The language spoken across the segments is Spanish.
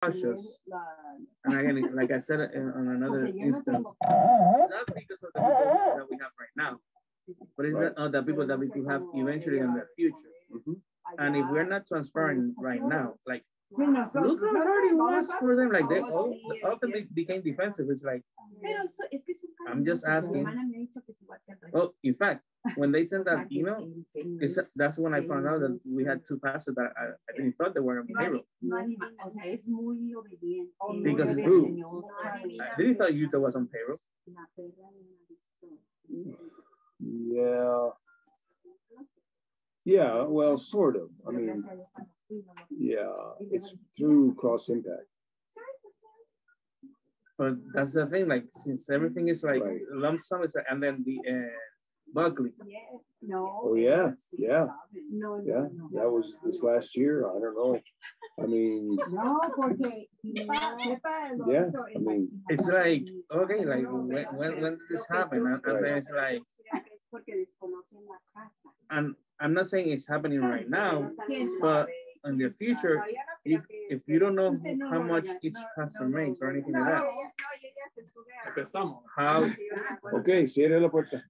cautious. And again, like I said on another instance, it's not because of the people that we have right now, but it's the people that we could have eventually in the future. And if we're not transparent right now, like, look how hard it was for them. Like, they often became defensive. It's like, I'm just asking. Well, in fact, when they sent that email, that's when I found out that we had two pastors that I didn't thought they were on payroll. Because it's who? I didn't thought Utah was on payroll. Yeah, well, sort of. I mean, yeah, it's through Cross Impact. But that's the thing, like, since everything is like lump sum, and then the Buckley. Oh, yeah. That was this last year. I don't know. I mean, yeah, I mean, it's like, okay, like, when did this happen? And then it's like, and I'm not saying it's happening right now, but in the future, if you don't know how much each pastor makes or anything like that, how? Okay, cierre la puerta.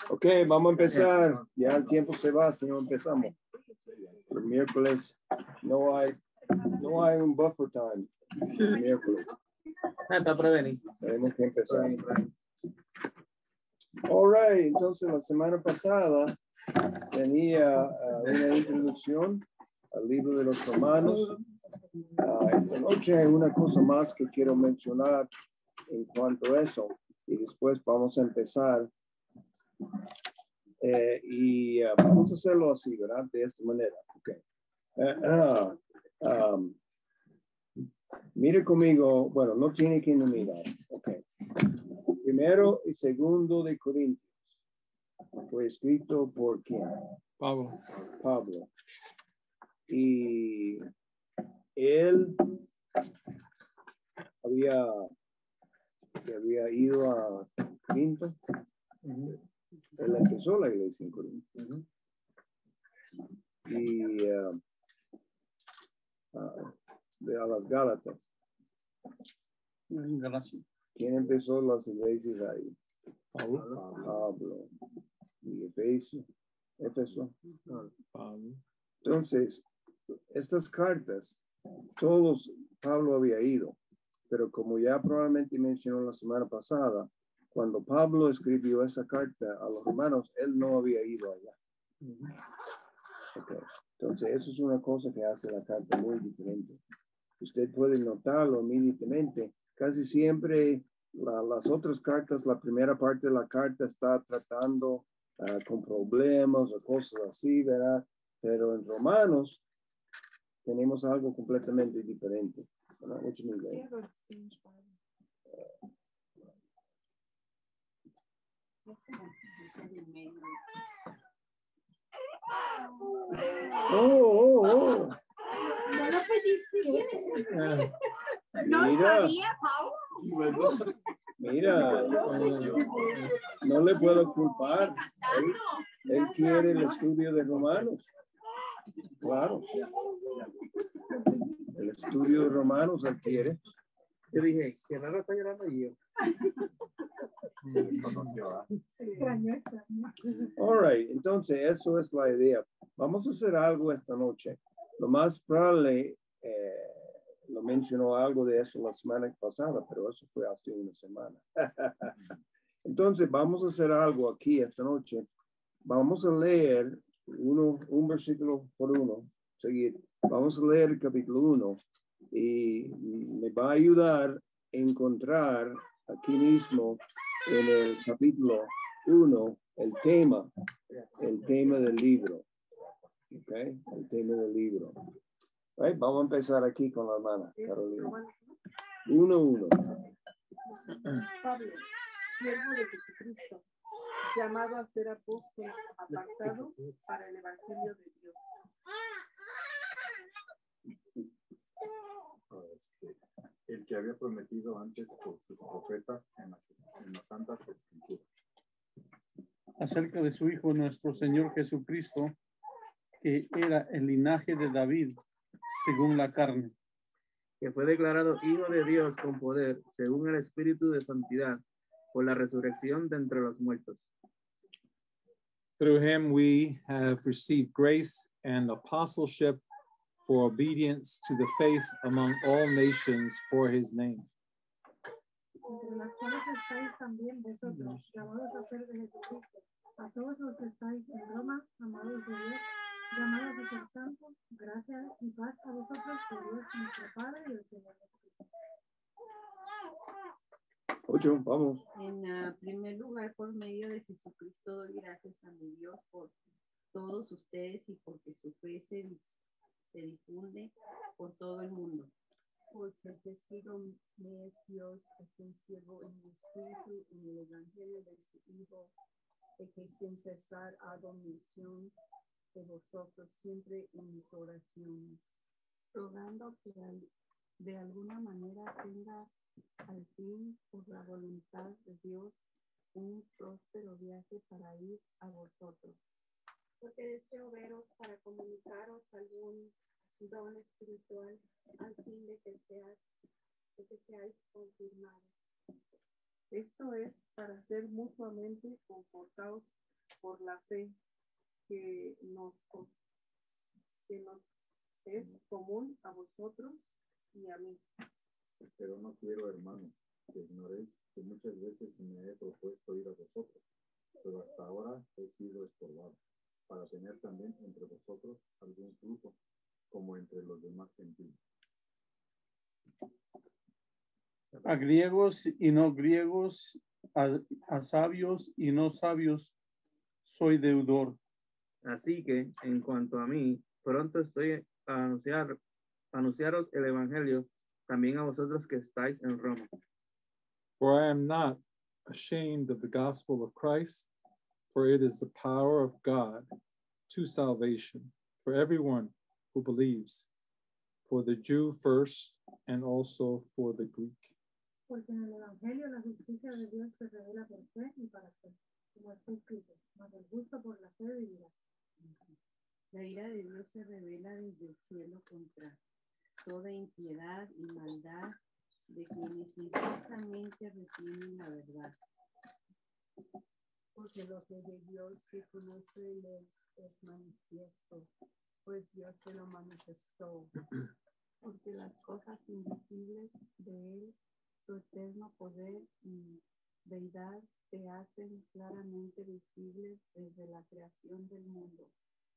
Ok, vamos a empezar. Ya el tiempo se va si no empezamos. El miércoles no hay un buffer time. El miércoles. Tenemos que empezar. All right, entonces la semana pasada tenía una introducción al libro de los Romanos. Esta noche hay una cosa más que quiero mencionar en cuanto a eso. Y después vamos a empezar. Vamos a hacerlo así, ¿verdad? De esta manera. Okay. Mire conmigo, bueno, no tiene que mirar. Okay. Primero y segundo de Corintios. Fue escrito por ¿quién? Pablo. Y él había ido a Corinto. Él empezó la iglesia en Corinto. Y a las Gálatas. ¿Quién empezó las iglesias ahí? Pablo. Y Éfeso. Pablo. Entonces, estas cartas, todos Pablo había ido, pero como ya probablemente mencionó la semana pasada, cuando Pablo escribió esa carta a los romanos, él no había ido allá. Okay. Entonces, eso es una cosa que hace la carta muy diferente. Usted puede notarlo inmediatamente. Casi siempre las otras cartas, la primera parte de la carta está tratando con problemas o cosas así, ¿verdad? Pero en Romanos tenemos algo completamente diferente. ¿Verdad? Oh. No lo pediste. No sabía, Pablo. Mira, no le puedo culpar. Él quiere el estudio de Romanos. Claro. El estudio de Romanos él quiere. Yo dije, que raro está llorando yo. All right, entonces eso es la idea. Vamos a hacer algo esta noche. Lo más probable, lo mencionó algo de eso la semana pasada, pero eso fue hace una semana. Entonces vamos a hacer algo aquí esta noche. Vamos a leer un versículo por uno. Seguir. Vamos a leer el capítulo 1 y me va a ayudar a encontrar aquí mismo en el capítulo 1 el tema del libro. Okay, el tema del libro. Right, vamos a empezar aquí con la hermana Carolina. 1:1. Pablo, siervo de Jesucristo, llamado a ser apóstol, apartado para el evangelio de Dios. El que había prometido antes por sus profetas en las santas escrituras. Acerca de su Hijo nuestro Señor Jesucristo, que era el linaje de David según la carne, que fue declarado Hijo de Dios con poder, según el Espíritu de Santidad, por la resurrección de entre los muertos. Through him we have received grace and apostleship for obedience to the faith among all nations for his name. Entre las cuales estáis también vosotros, llamados a ser de Jesucristo, a todos los que estáis en Roma, amados de Dios, llamados a ser santos, gracias y paz a vosotros, por Dios nuestro Padre y el Señor Jesucristo. 8, vamos. En primer lugar, por medio de Jesucristo, doy gracias a mi Dios por todos ustedes y porque su fe se difunde por todo el mundo. Porque el testigo me es Dios, a quien sirvo en mi espíritu en el evangelio de su Hijo, de que sin cesar hago mención de vosotros siempre en mis oraciones, rogando que de alguna manera tenga al fin, por la voluntad de Dios, un próspero viaje para ir a vosotros. Porque deseo veros para comunicaros algún don espiritual al fin de que seáis confirmados. Esto es para ser mutuamente confortados por la fe que nos es común a vosotros y a mí. Pero no quiero, hermanos, que ignoréis que muchas veces me he propuesto ir a vosotros, pero hasta ahora he sido estorbado, para tener también entre vosotros algún fruto, como entre los demás gentiles. A griegos y no griegos, a sabios y no sabios, soy deudor. Así que, en cuanto a mí, pronto estoy a anunciaros el Evangelio, también a vosotros que estáis en Roma. For I am not ashamed of the gospel of Christ, for it is the power of God to salvation for everyone who believes, for the Jew first and also for the Greek. Porque en el Evangelio la justicia de Dios se revela por fe y para fe, como está escrito, mas el justo por la fe vivirá. La ira de Dios se revela desde el cielo contra toda impiedad y maldad de quienes injustamente retienen la verdad. Porque lo que de Dios se conoce les es manifiesto, pues Dios se lo manifestó. Porque las cosas invisibles de Él, su eterno poder y deidad, se hacen claramente visibles desde la creación del mundo,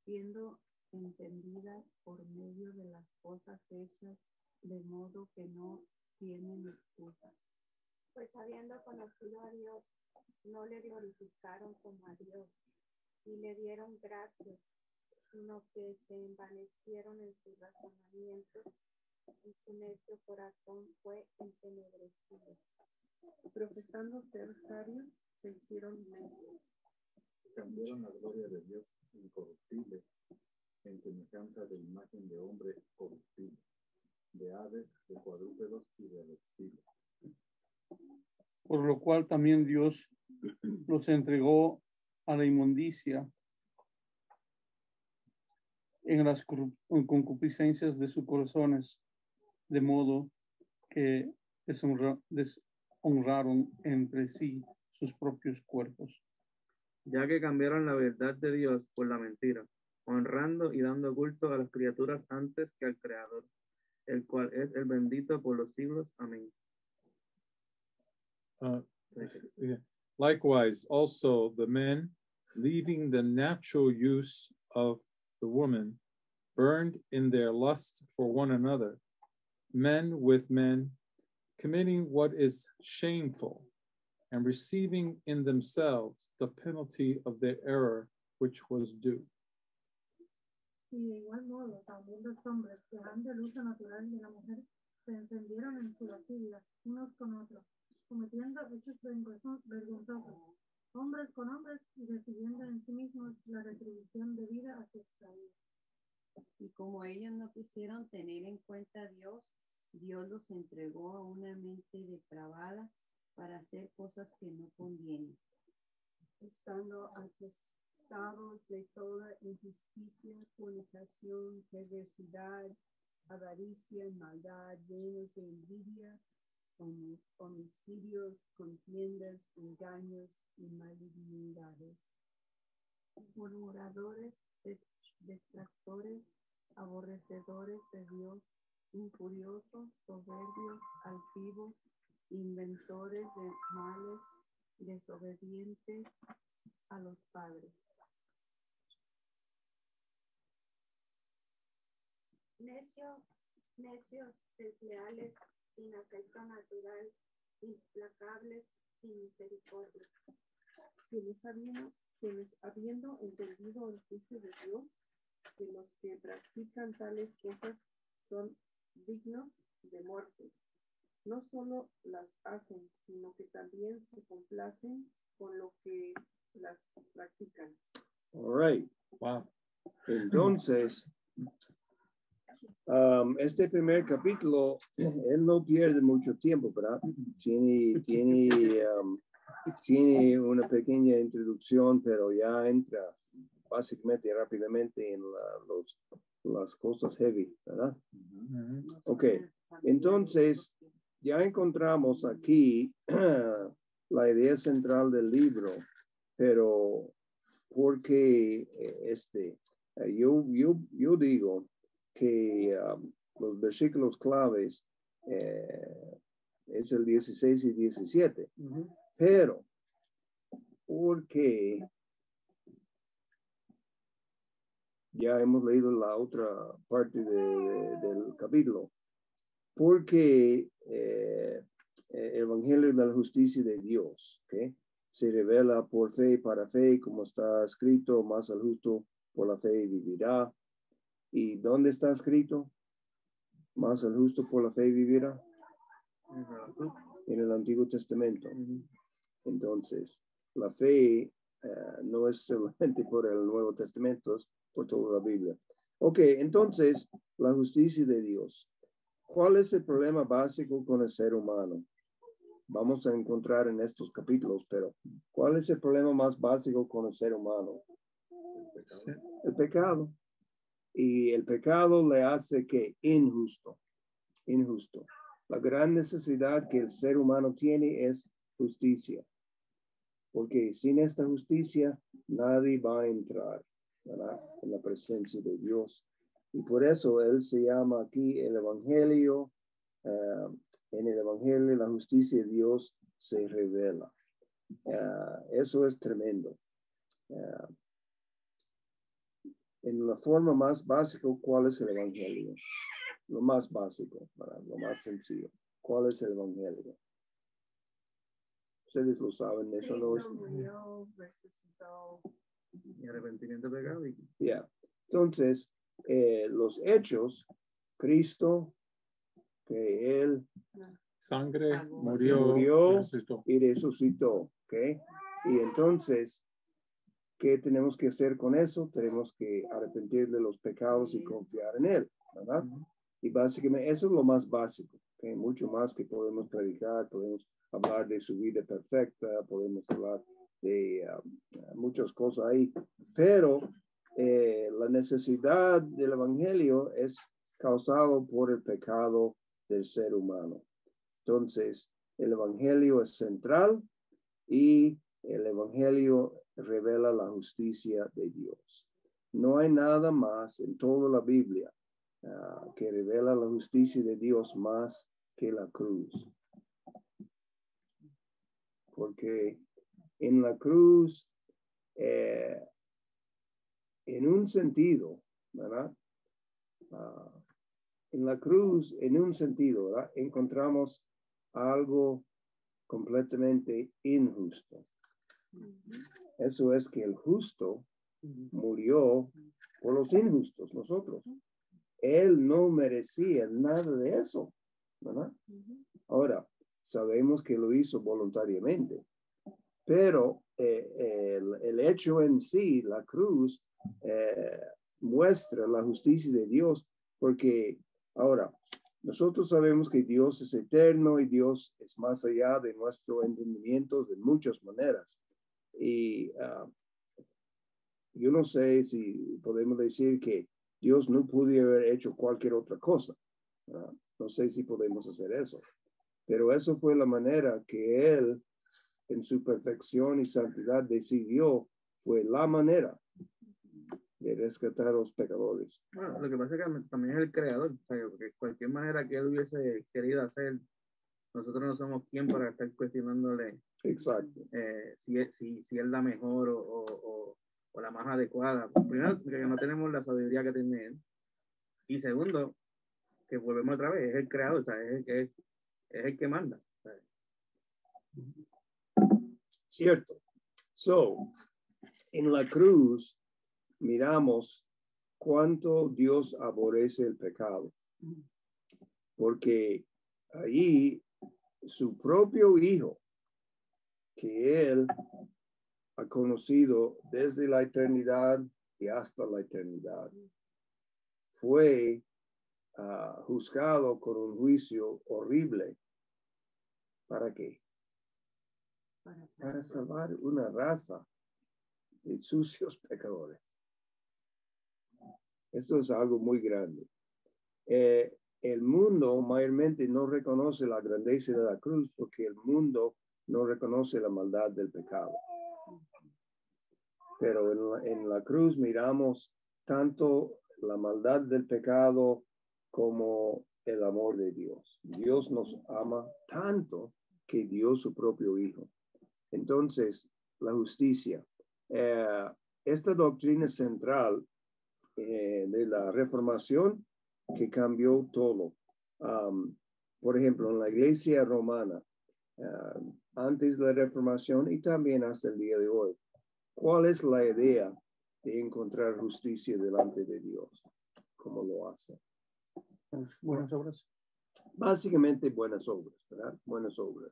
siendo entendidas por medio de las cosas hechas, de modo que no tienen excusa. Pues habiendo conocido a Dios, no le glorificaron como a Dios, ni le dieron gracias, sino que se envanecieron en sus razonamientos, y su necio corazón fue entenebrecido. Profesando ser sabios, se hicieron necios. Cambiaron la gloria de Dios incorruptible en semejanza de imagen de hombre corruptible, de aves, de cuadrúpedos y de reptiles. Por lo cual también Dios los entregó a la inmundicia en las concupiscencias de sus corazones, de modo que deshonraron entre sí sus propios cuerpos. Ya que cambiaron la verdad de Dios por la mentira, honrando y dando culto a las criaturas antes que al Creador, el cual es el bendito por los siglos. Amén. Likewise, also the men, leaving the natural use of the woman, burned in their lust for one another, men with men, committing what is shameful, and receiving in themselves the penalty of their error which was due. Y de igual modo, también los hombres, dejando el uso natural de la mujer, se encendieron en su lascivia, unos con otros, cometiendo hechos vergonzosos, hombres con hombres, y recibiendo en sí mismos la retribución debida a su extravío. Y como ellos no quisieron tener en cuenta a Dios, Dios los entregó a una mente depravada para hacer cosas que no convienen, estando atestados de toda injusticia, fornicación, perversidad, avaricia, maldad, llenos de envidia, homicidios, contiendas, engaños y malignidades. Murmuradores, detractores, aborrecedores de Dios, injuriosos, soberbios, altivos, inventores de males, desobedientes a los padres. Necios, desleales, sin afecto natural, implacables, sin misericordia. Quienes habiendo entendido el juicio de Dios, que los que practican tales cosas son dignos de muerte. No solo las hacen, sino que también se complacen con lo que las practican. All right. Wow. Entonces, este primer capítulo, él no pierde mucho tiempo, ¿verdad? Tiene una pequeña introducción, pero ya entra básicamente rápidamente en las cosas heavy, ¿verdad? Ok, entonces ya encontramos aquí la idea central del libro, pero porque yo digo que los versículos claves es el 16 y 17, pero porque ya hemos leído la otra parte del capítulo, porque el Evangelio de la justicia de Dios, ¿okay? Se revela por fe y para fe, como está escrito, más al justo por la fe vivirá. ¿Y dónde está escrito? Más al justo por la fe vivirá. En el Antiguo Testamento. Entonces, la fe no es solamente por el Nuevo Testamento, es por toda la Biblia. Ok, entonces, la justicia de Dios. ¿Cuál es el problema básico con el ser humano? Vamos a encontrar en estos capítulos, pero ¿cuál es el problema más básico con el ser humano? El pecado. Y el pecado le hace que injusto. La gran necesidad que el ser humano tiene es justicia. Porque sin esta justicia, nadie va a entrar, ¿verdad?, en la presencia de Dios. Y por eso él se llama aquí el Evangelio. En el Evangelio la justicia de Dios se revela. Eso es tremendo. En la forma más básica, ¿cuál es el Evangelio? Lo más básico, ¿verdad?, lo más sencillo. ¿Cuál es el Evangelio? Ustedes lo saben, eso no es. Murió, resucitó. Y arrepentimiento de pecado. Yeah. Entonces, los hechos, Cristo, que él Sangre, murió y resucitó. ¿Okay? Y entonces, ¿qué tenemos que hacer con eso? Tenemos que arrepentir de los pecados y confiar en él, ¿verdad? Y básicamente eso es lo más básico. ¿Okay? Mucho más que podemos predicar, podemos hablar de su vida perfecta, podemos hablar de muchas cosas ahí, pero la necesidad del Evangelio es causado por el pecado del ser humano. Entonces, el Evangelio es central y el Evangelio revela la justicia de Dios. No hay nada más en toda la Biblia que revela la justicia de Dios más que la cruz. Porque en la cruz, en un sentido, ¿verdad? En la cruz, en un sentido, ¿verdad?, encontramos algo completamente injusto. Eso es que el justo murió por los injustos, nosotros. Él no merecía nada de eso, ¿verdad? Ahora, sabemos que lo hizo voluntariamente, pero el hecho en sí, la cruz, muestra la justicia de Dios, porque ahora, nosotros sabemos que Dios es eterno y Dios es más allá de nuestro entendimiento de muchas maneras. Y yo no sé si podemos decir que Dios no pudo haber hecho cualquier otra cosa. No sé si podemos hacer eso. Pero eso fue la manera que Él, en su perfección y santidad, decidió, fue la manera de rescatar a los pecadores. Bueno, lo que pasa es que también es el creador, o sea, porque cualquier manera que Él hubiese querido hacer, nosotros no somos quien para estar cuestionándole. Exacto. Si es la mejor o la más adecuada. Primero, que no tenemos la sabiduría que tiene Él. Y segundo, que volvemos otra vez, es el creador, o sea, es el que manda. ¿Sabes? Cierto. So, en la cruz miramos cuánto Dios aborrece el pecado. Porque ahí su propio Hijo, que Él ha conocido desde la eternidad y hasta la eternidad, fue juzgado con un juicio horrible. ¿Para qué? Para salvar una raza de sucios pecadores. Eso es algo muy grande. El mundo mayormente no reconoce la grandeza de la cruz porque el mundo no reconoce la maldad del pecado. Pero en la cruz miramos tanto la maldad del pecado como el amor de Dios. Dios nos ama tanto que dio su propio Hijo. Entonces, la justicia. Esta doctrina central de la Reformación que cambió todo. Por ejemplo, en la Iglesia romana, antes de la Reformación y también hasta el día de hoy, ¿cuál es la idea de encontrar justicia delante de Dios? ¿Cómo lo hace? Buenas obras. Básicamente buenas obras, ¿verdad? Buenas obras.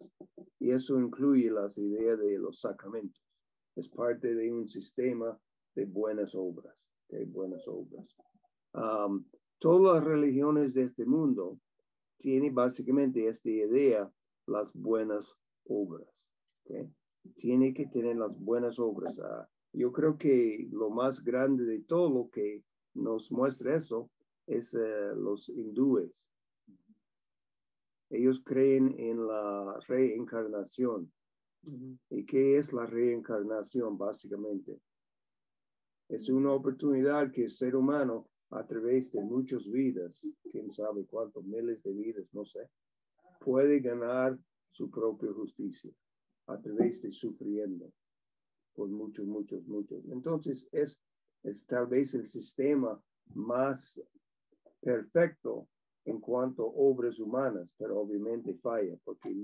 Y eso incluye las ideas de los sacramentos. Es parte de un sistema de buenas obras. ¿Okay? Buenas obras. Todas las religiones de este mundo tienen básicamente esta idea, las buenas obras. ¿Okay? Tiene que tener las buenas obras. Yo creo que lo más grande de todo lo que nos muestra eso es los hindúes. Ellos creen en la reencarnación. ¿Y qué es la reencarnación básicamente? Es una oportunidad que el ser humano, a través de muchas vidas, quién sabe cuántos miles de vidas, no sé, puede ganar su propia justicia a través de sufriendo por muchos. Entonces es tal vez el sistema más perfecto en cuanto a obras humanas, pero obviamente falla porque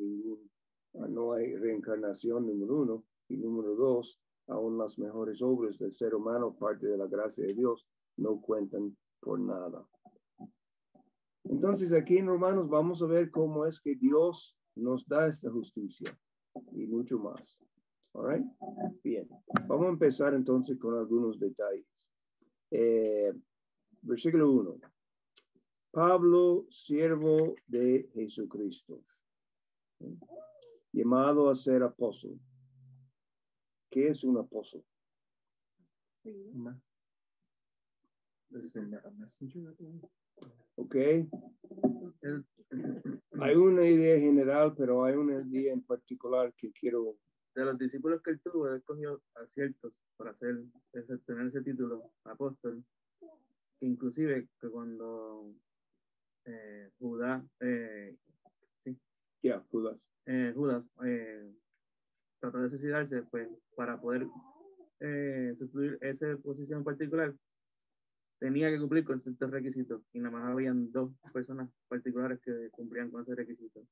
no hay reencarnación, número uno, y número dos, aún las mejores obras del ser humano, parte de la gracia de Dios, no cuentan por nada. Entonces aquí en Romanos vamos a ver cómo es que Dios nos da esta justicia y mucho más. All right? Bien, vamos a empezar entonces con algunos detalles. Versículo 1. Pablo, siervo de Jesucristo, llamado a ser apóstol. ¿Qué es un apóstol? Ok. Hay una idea general, pero hay una idea en particular que quiero. De los discípulos que él tuvo, él escogió a ciertos para tener ese título, apóstol. Inclusive que cuando Judas trató de suicidarse, pues para poder sustituir esa posición en particular, tenía que cumplir con ciertos requisitos y nada más habían 2 personas particulares que cumplían con ese requisito.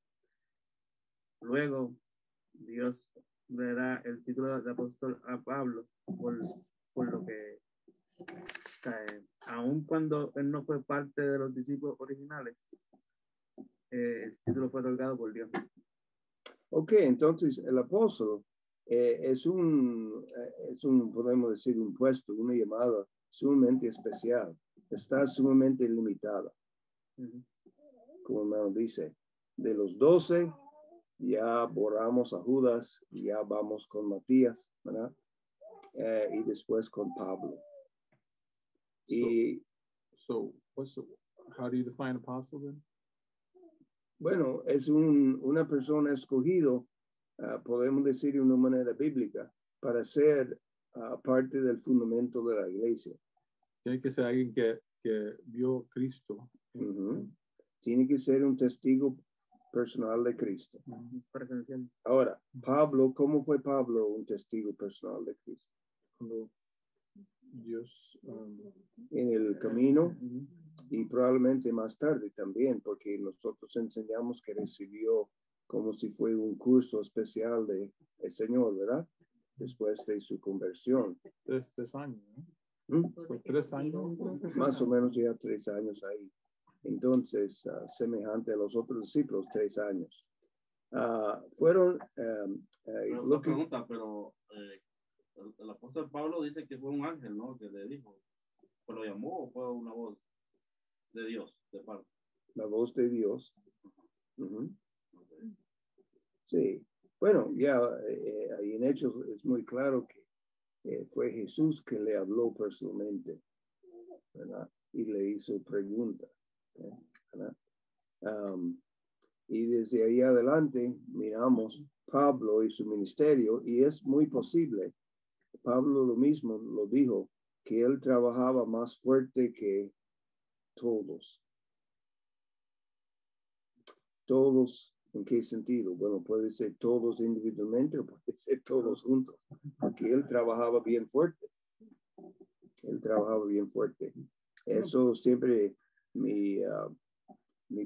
Luego, Dios le da el título de apóstol a Pablo por lo que, aun cuando él no fue parte de los discípulos originales, el título fue otorgado por Dios. Ok, entonces el apóstol es un, podemos decir, un puesto, una llamada sumamente especial. Está sumamente limitada. Como el hermano dice, de los 12, ya borramos a Judas y ya vamos con Matías, ¿verdad? Y después con Pablo. Y So how do you define apostle then? Bueno, es una persona escogido, podemos decir de una manera bíblica, para ser parte del fundamento de la iglesia. Tiene que ser alguien que vio Cristo. Tiene que ser un testigo personal de Cristo. Presencial. Ahora, Pablo, ¿cómo fue Pablo un testigo personal de Cristo? Cuando Dios en el camino y probablemente más tarde también, porque nosotros enseñamos que recibió como si fue un curso especial del Señor, ¿verdad? Después de su conversión. 3 años, ¿no? Fue 3 años. Más o menos ya 3 años ahí. Entonces, semejante a los otros discípulos, 3 años. Fueron... Pero pregunta, pero el apóstol Pablo dice que fue un ángel, ¿no? Que le dijo, ¿fue lo llamó o fue una voz de Dios, de parte? La voz de Dios. Sí. Bueno, ya ahí en Hechos es muy claro que fue Jesús que le habló personalmente, ¿verdad? Y le hizo preguntas, ¿verdad? Y desde ahí adelante miramos Pablo y su ministerio, y es muy posible, Pablo lo mismo lo dijo, que él trabajaba más fuerte que todos. Todos, ¿en qué sentido? Bueno, puede ser todos individualmente o puede ser todos juntos, porque él trabajaba bien fuerte. Él trabajaba bien fuerte. Eso siempre mi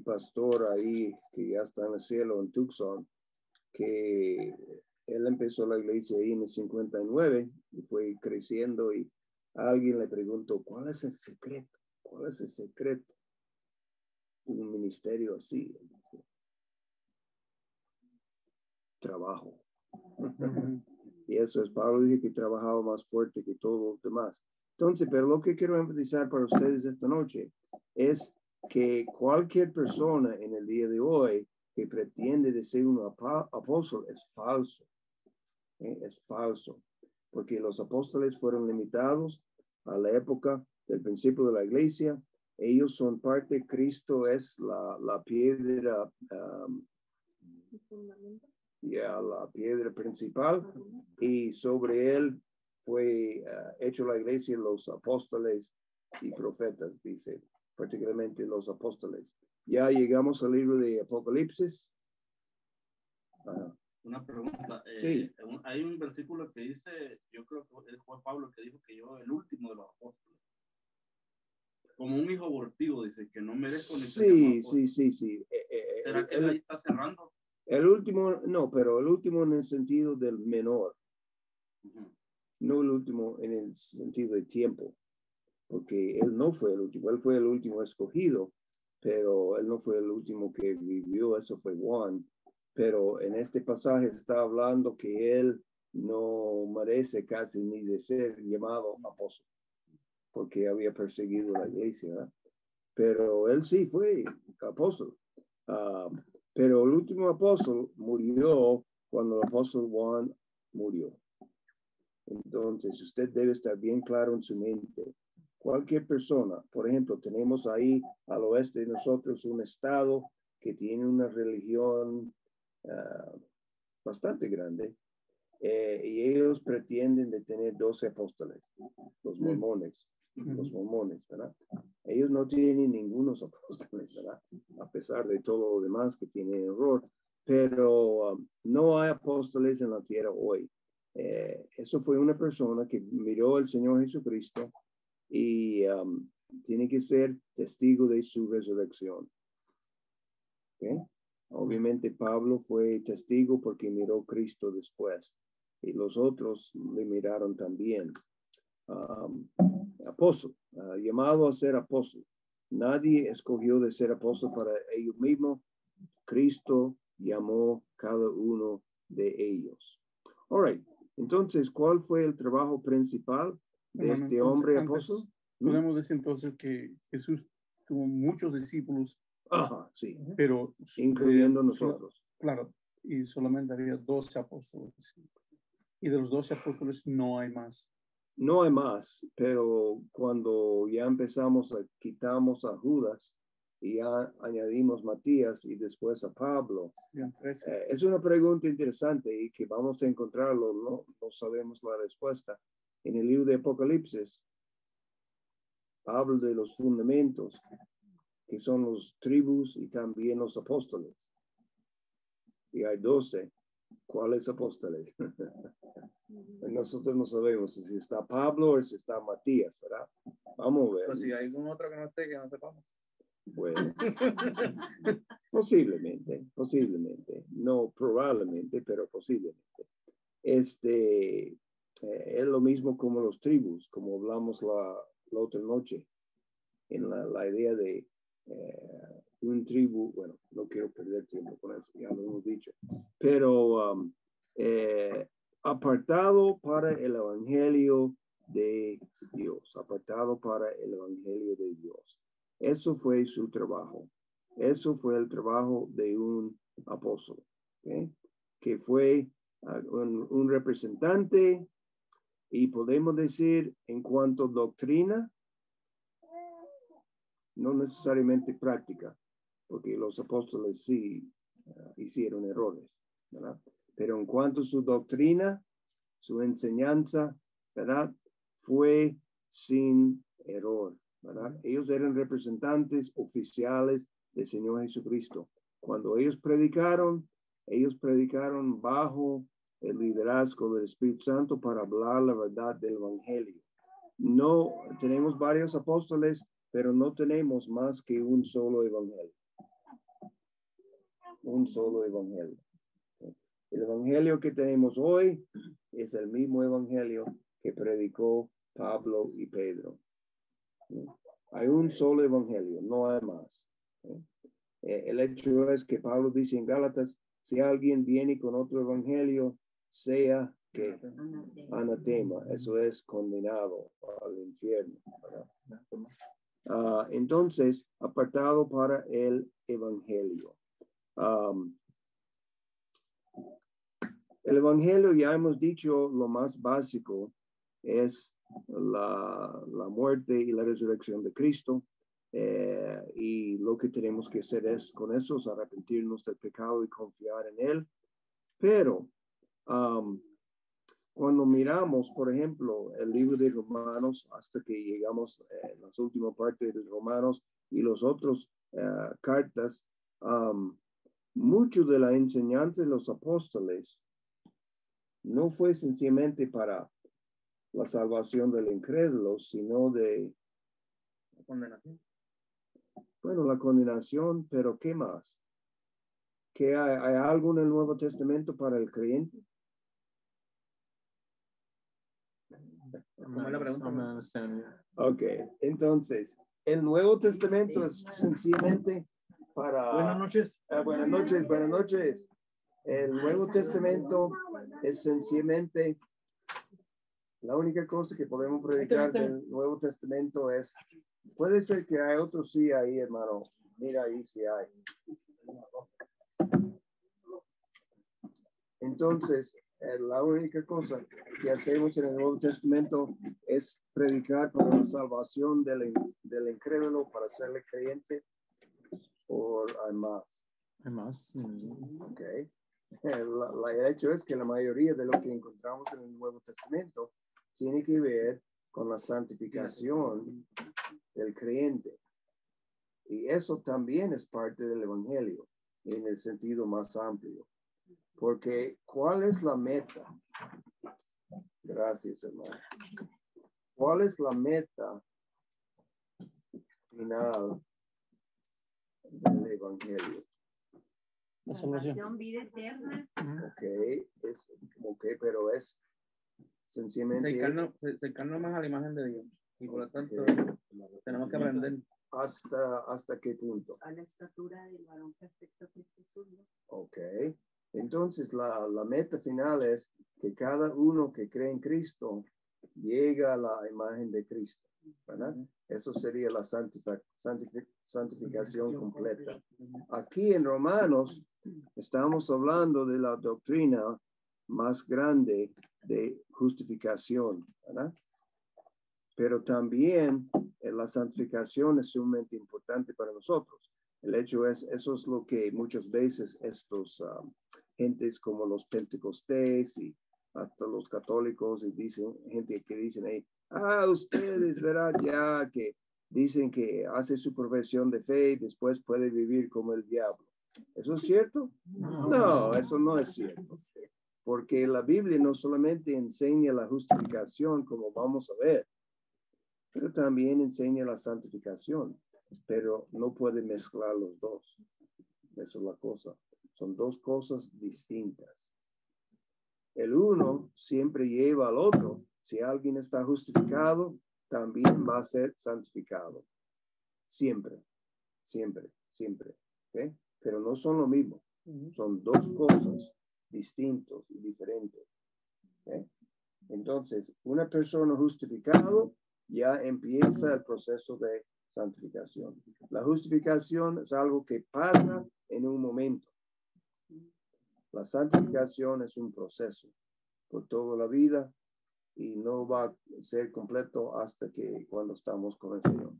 pastor ahí, que ya está en el cielo, en Tucson, que él empezó la iglesia ahí en el 59 y fue creciendo, y alguien le preguntó, ¿cuál es el secreto? ¿Cuál es el secreto de un ministerio así? Trabajo. Y eso es, Pablo dice que trabajaba más fuerte que todos los demás. Entonces, pero lo que quiero enfatizar para ustedes esta noche es que cualquier persona en el día de hoy que pretende de ser un apóstol es falso. Es falso. Porque los apóstoles fueron limitados a la época del principio de la iglesia. Ellos son parte, Cristo es la piedra, la piedra principal, y sobre él fue hecho la iglesia, los apóstoles y profetas, dice, particularmente los apóstoles. Ya llegamos al libro de Apocalipsis. Una pregunta. Sí. Hay un versículo que dice, yo creo que fue Pablo que dijo que yo el último de los apóstoles. Como un hijo abortivo, dice que no merezco ni Sí. ¿Será que él ahí está cerrando? El último, no, pero el último en el sentido del menor. No el último en el sentido de tiempo, porque él no fue el último, él fue el último escogido, pero él no fue el último que vivió, eso fue Juan. Pero en este pasaje está hablando que él no merece casi ni de ser llamado apóstol, porque había perseguido la iglesia, ¿verdad? Pero él sí fue apóstol. Pero el último apóstol murió cuando el apóstol Juan murió. Entonces, usted debe estar bien claro en su mente. Cualquier persona, por ejemplo, tenemos ahí al oeste de nosotros un estado que tiene una religión bastante grande, y ellos pretenden de tener 12 apóstoles, los mormones, ¿verdad? Ellos no tienen ningunos apóstoles, ¿verdad? A pesar de todo lo demás que tienen error, pero no hay apóstoles en la tierra hoy. Eso fue una persona que miró al Señor Jesucristo y tiene que ser testigo de su resurrección. ¿Okay? Obviamente Pablo fue testigo porque miró a Cristo después, y los otros le miraron también. Apóstol, llamado a ser apóstol. Nadie escogió de ser apóstol para ellos mismos. Cristo llamó cada uno de ellos. All right. Entonces, ¿cuál fue el trabajo principal de este hombre apóstol? Podemos decir entonces que Jesús tuvo muchos discípulos. Ajá, sí. Pero incluyendo nosotros. Claro, y solamente había 12 apóstoles. Y de los 12 apóstoles no hay más. no hay más, pero cuando ya empezamos quitamos a Judas y ya añadimos Matías y después a Pablo, es una pregunta interesante y que vamos a encontrarlo, no sabemos la respuesta. En el libro de Apocalipsis, habla de los fundamentos, que son los tribus y también los apóstoles. Y hay 12. ¿Cuáles apóstoles? Nosotros no sabemos si está Pablo o si está Matías, ¿verdad? Vamos a ver. Pues si hay algún otro que no esté, que no sepamos. Bueno, posiblemente, no probablemente, pero posiblemente. Es lo mismo como los tribus, como hablamos la otra noche, en la idea de un tribu. Bueno, no quiero perder tiempo con eso, ya lo hemos dicho, pero apartado para el evangelio de Dios, apartado para el evangelio de Dios. Eso fue su trabajo. Eso fue el trabajo de un apóstol, ¿okay? Que fue un representante, y podemos decir en cuanto a doctrina, no necesariamente práctica, porque los apóstoles sí hicieron errores, ¿verdad? Pero en cuanto a su doctrina, su enseñanza, ¿verdad? Fue sin error, ¿verdad? Ellos eran representantes oficiales del Señor Jesucristo. Cuando ellos predicaron bajo el liderazgo del Espíritu Santo para hablar la verdad del Evangelio. No tenemos varios apóstoles, pero no tenemos más que un solo evangelio. Un solo evangelio. El evangelio que tenemos hoy es el mismo evangelio que predicó Pablo y Pedro. Hay un solo evangelio, no hay más. El hecho es que Pablo dice en Gálatas, si alguien viene con otro evangelio, sea que anatema, eso es condenado al infierno. Entonces, apartado para el evangelio. El evangelio, ya hemos dicho, lo más básico es la muerte y la resurrección de Cristo. Y lo que tenemos que hacer es con eso, es arrepentirnos del pecado y confiar en Él. Pero cuando miramos, por ejemplo, el libro de Romanos, hasta que llegamos a las últimas partes de Romanos y los otros cartas, mucho de la enseñanza de los apóstoles no fue sencillamente para la salvación del incrédulo, sino de la condenación. Bueno, la condenación, pero ¿qué más? ¿Que hay algo en el Nuevo Testamento para el creyente? ¿Cómo es la pregunta? Ok, entonces, el Nuevo Testamento es sencillamente para... Buenas noches. Buenas noches, buenas noches. El Nuevo Testamento es sencillamente... La única cosa que podemos predicar del Nuevo Testamento es... Puede ser que hay otros sí ahí, hermano. Mira ahí si hay. Entonces, la única cosa que hacemos en el Nuevo Testamento es predicar para la salvación del incrédulo, para serle creyente, o hay más. Hay más. Ok. El hecho es que la mayoría de lo que encontramos en el Nuevo Testamento tiene que ver con la santificación del creyente. Y eso también es parte del evangelio en el sentido más amplio. Porque, ¿cuál es la meta? Gracias, hermano. ¿Cuál es la meta final del evangelio? La salvación, vida eterna. Pero es sencillamente cercarnos más a la imagen de Dios. Y por lo tanto, tenemos que aprender. ¿Hasta qué punto? A la estatura del varón perfecto que es Jesús. Ok. Entonces, la meta final es que cada uno que cree en Cristo llega a la imagen de Cristo, ¿verdad? Eso sería la santificación completa. Aquí en Romanos estamos hablando de la doctrina más grande de justificación, ¿verdad? pero también la santificación es sumamente importante para nosotros. El hecho es, eso es lo que muchas veces estos gentes como los pentecostés y hasta los católicos y dicen, gente que dicen ahí, ustedes, ¿verdad? Ya que dicen que hace su profesión de fe y después puede vivir como el diablo. ¿Eso es cierto? No, eso no es cierto. Porque la Biblia no solamente enseña la justificación, como vamos a ver, pero también enseña la santificación, pero no puede mezclar los dos. Esa es la cosa. Son dos cosas distintas. El uno siempre lleva al otro. Si alguien está justificado, también va a ser santificado. Siempre, siempre, siempre. ¿Okay? Pero no son lo mismo. Son dos cosas distintas y diferentes. ¿Okay? Entonces, una persona justificada ya empieza el proceso de santificación. La justificación es algo que pasa en un momento. La santificación es un proceso por toda la vida y no va a ser completo hasta que cuando estamos con el Señor.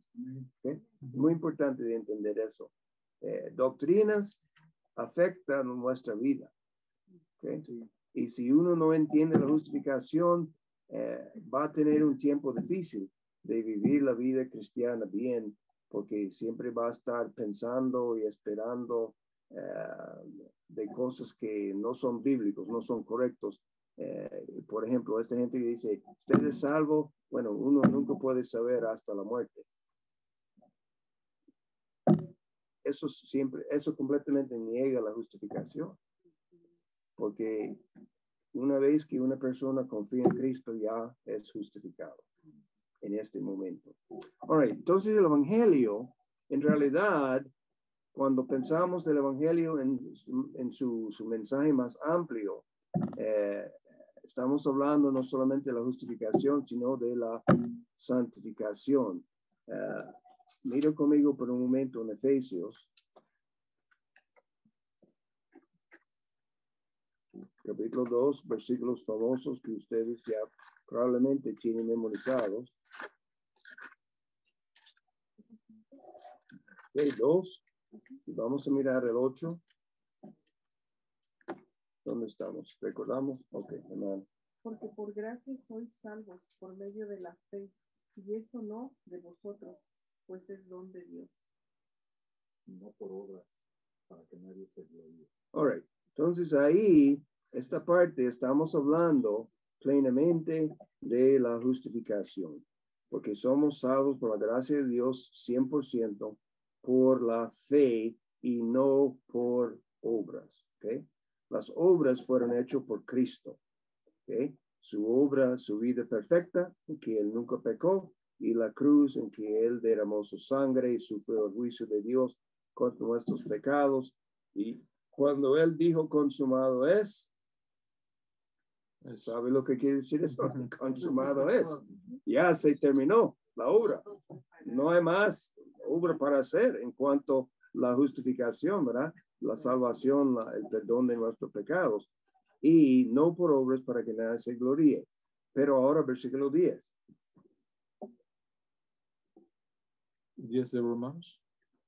¿Okay? Muy importante de entender eso. Doctrinas afectan nuestra vida. ¿Okay? Y si uno no entiende la justificación, va a tener un tiempo difícil de vivir la vida cristiana bien, porque siempre va a estar pensando y esperando de cosas que no son bíblicos, no son correctos. Por ejemplo, esta gente que dice, usted es salvo, bueno, uno nunca puede saber hasta la muerte. Eso completamente niega la justificación, porque una vez que una persona confía en Cristo ya es justificado en este momento. All right, entonces el Evangelio, en realidad, cuando pensamos del Evangelio en su mensaje más amplio, estamos hablando no solamente de la justificación, sino de la santificación. Mira conmigo por un momento en Efesios, capítulo 2, versículos famosos que ustedes ya probablemente tienen memorizados. Okay, 2. Y vamos a mirar el 8. ¿Dónde estamos? ¿Recordamos? Ok, hermano. Porque por gracia sois salvos por medio de la fe, y esto no de vosotros, pues es don de Dios. No por obras, para que nadie se gloríe. All right. Entonces ahí, esta parte, estamos hablando plenamente de la justificación, porque somos salvos por la gracia de Dios 100% por la fe y no por obras. ¿Okay? Las obras fueron hechas por Cristo. ¿Okay? Su obra, su vida perfecta, en que Él nunca pecó, y la cruz en que Él derramó su sangre y sufrió el juicio de Dios contra nuestros pecados. Y cuando Él dijo consumado es, ¿sabe lo que quiere decir eso? Consumado es. Ya se terminó la obra. No hay más obra para hacer en cuanto a la justificación, ¿verdad? La salvación, el perdón de nuestros pecados. Y no por obras para que nadie se gloríe. Pero ahora versículo 10. 10 de Romanos.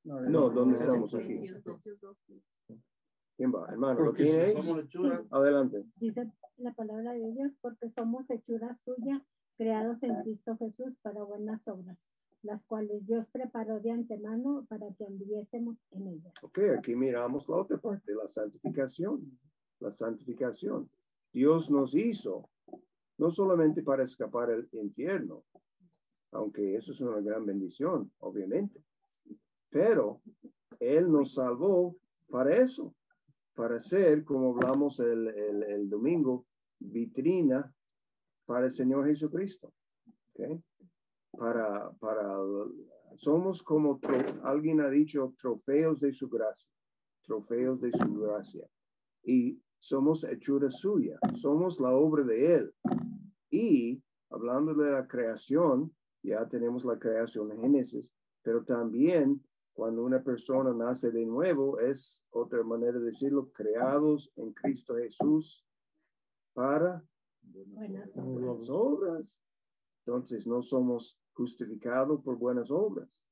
No, ¿dónde estamos aquí? ¿Quién va? Hermano, ¿lo tiene ahí? Adelante. Dice la palabra de Dios, porque somos hechura suya, creados en Cristo Jesús para buenas obras, las cuales Dios preparó de antemano para que anduviésemos en ellas. Ok, aquí miramos la otra parte, la santificación. La santificación. Dios nos hizo no solamente para escapar del infierno, aunque eso es una gran bendición, obviamente, pero Él nos salvó para eso, para ser, como hablamos el domingo, vitrina para el Señor Jesucristo. ¿Okay? Somos como, alguien ha dicho, trofeos de su gracia, trofeos de su gracia. Y somos hechura suya, somos la obra de Él. Y hablando de la creación, ya tenemos la creación en Génesis, pero también cuando una persona nace de nuevo, es otra manera de decirlo, creados en Cristo Jesús para buenas obras. Entonces no somos justificados por buenas obras,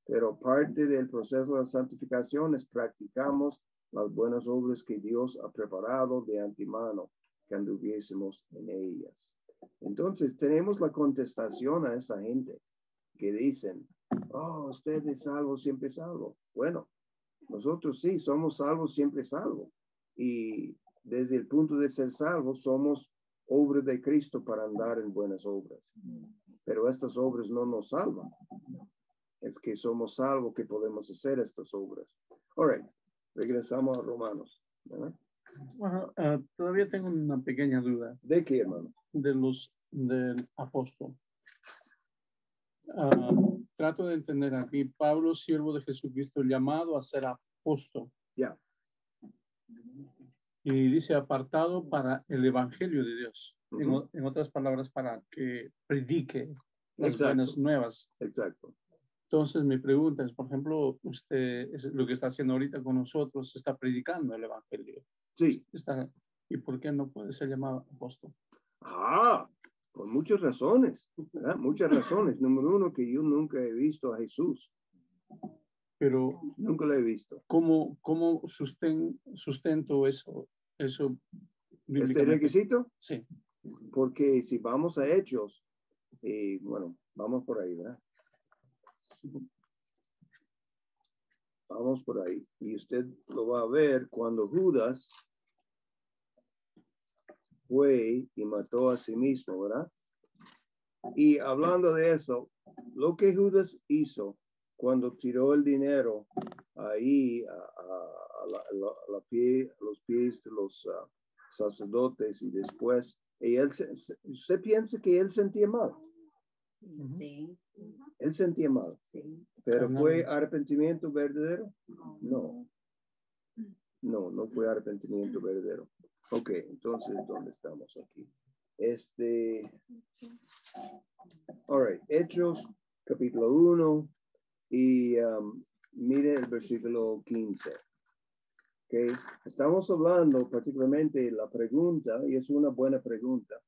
pero parte del proceso de santificación es practicamos las buenas obras que Dios ha preparado de antemano, que anduviésemos en ellas. Entonces tenemos la contestación a esa gente que dicen, oh, usted es salvo, siempre salvo. Bueno, nosotros sí, somos salvos, siempre salvos. Y desde el punto de ser salvos, somos obras de Cristo para andar en buenas obras. Pero estas obras no nos salvan. Es que somos salvos que podemos hacer estas obras. All right, regresamos a Romanos. ¿Verdad? Bueno, todavía tengo una pequeña duda. ¿De qué, hermano? Del apóstol. Trato de entender aquí, Pablo, siervo de Jesucristo, llamado a ser apóstol. Ya. Y dice apartado para el evangelio de Dios. En otras palabras, para que predique las buenas nuevas. Exacto. Entonces mi pregunta es, por ejemplo, usted es lo que está haciendo ahorita con nosotros, está predicando el evangelio. Sí. ¿Y por qué no puede ser llamado apóstol? Por muchas razones, ¿verdad? Muchas razones. Número uno, que yo nunca he visto a Jesús. Pero nunca lo he visto. ¿Cómo sustento eso ¿Este requisito? Sí. Porque si vamos a Hechos, bueno, vamos por ahí, ¿verdad? Sí. Vamos por ahí. Y usted lo va a ver cuando Judas fue y mató a sí mismo, ¿verdad? Y hablando de eso, lo que Judas hizo cuando tiró el dinero ahí a los pies de los sacerdotes y después, ¿usted piensa que él sentía mal? Sí. Él sentía mal. Sí. ¿Pero fue arrepentimiento verdadero? No. No fue arrepentimiento verdadero. Ok, entonces, ¿dónde estamos aquí? All right, Hechos, capítulo 1, y mire el versículo 15. Okay. Estamos hablando particularmente la pregunta, y es una buena pregunta,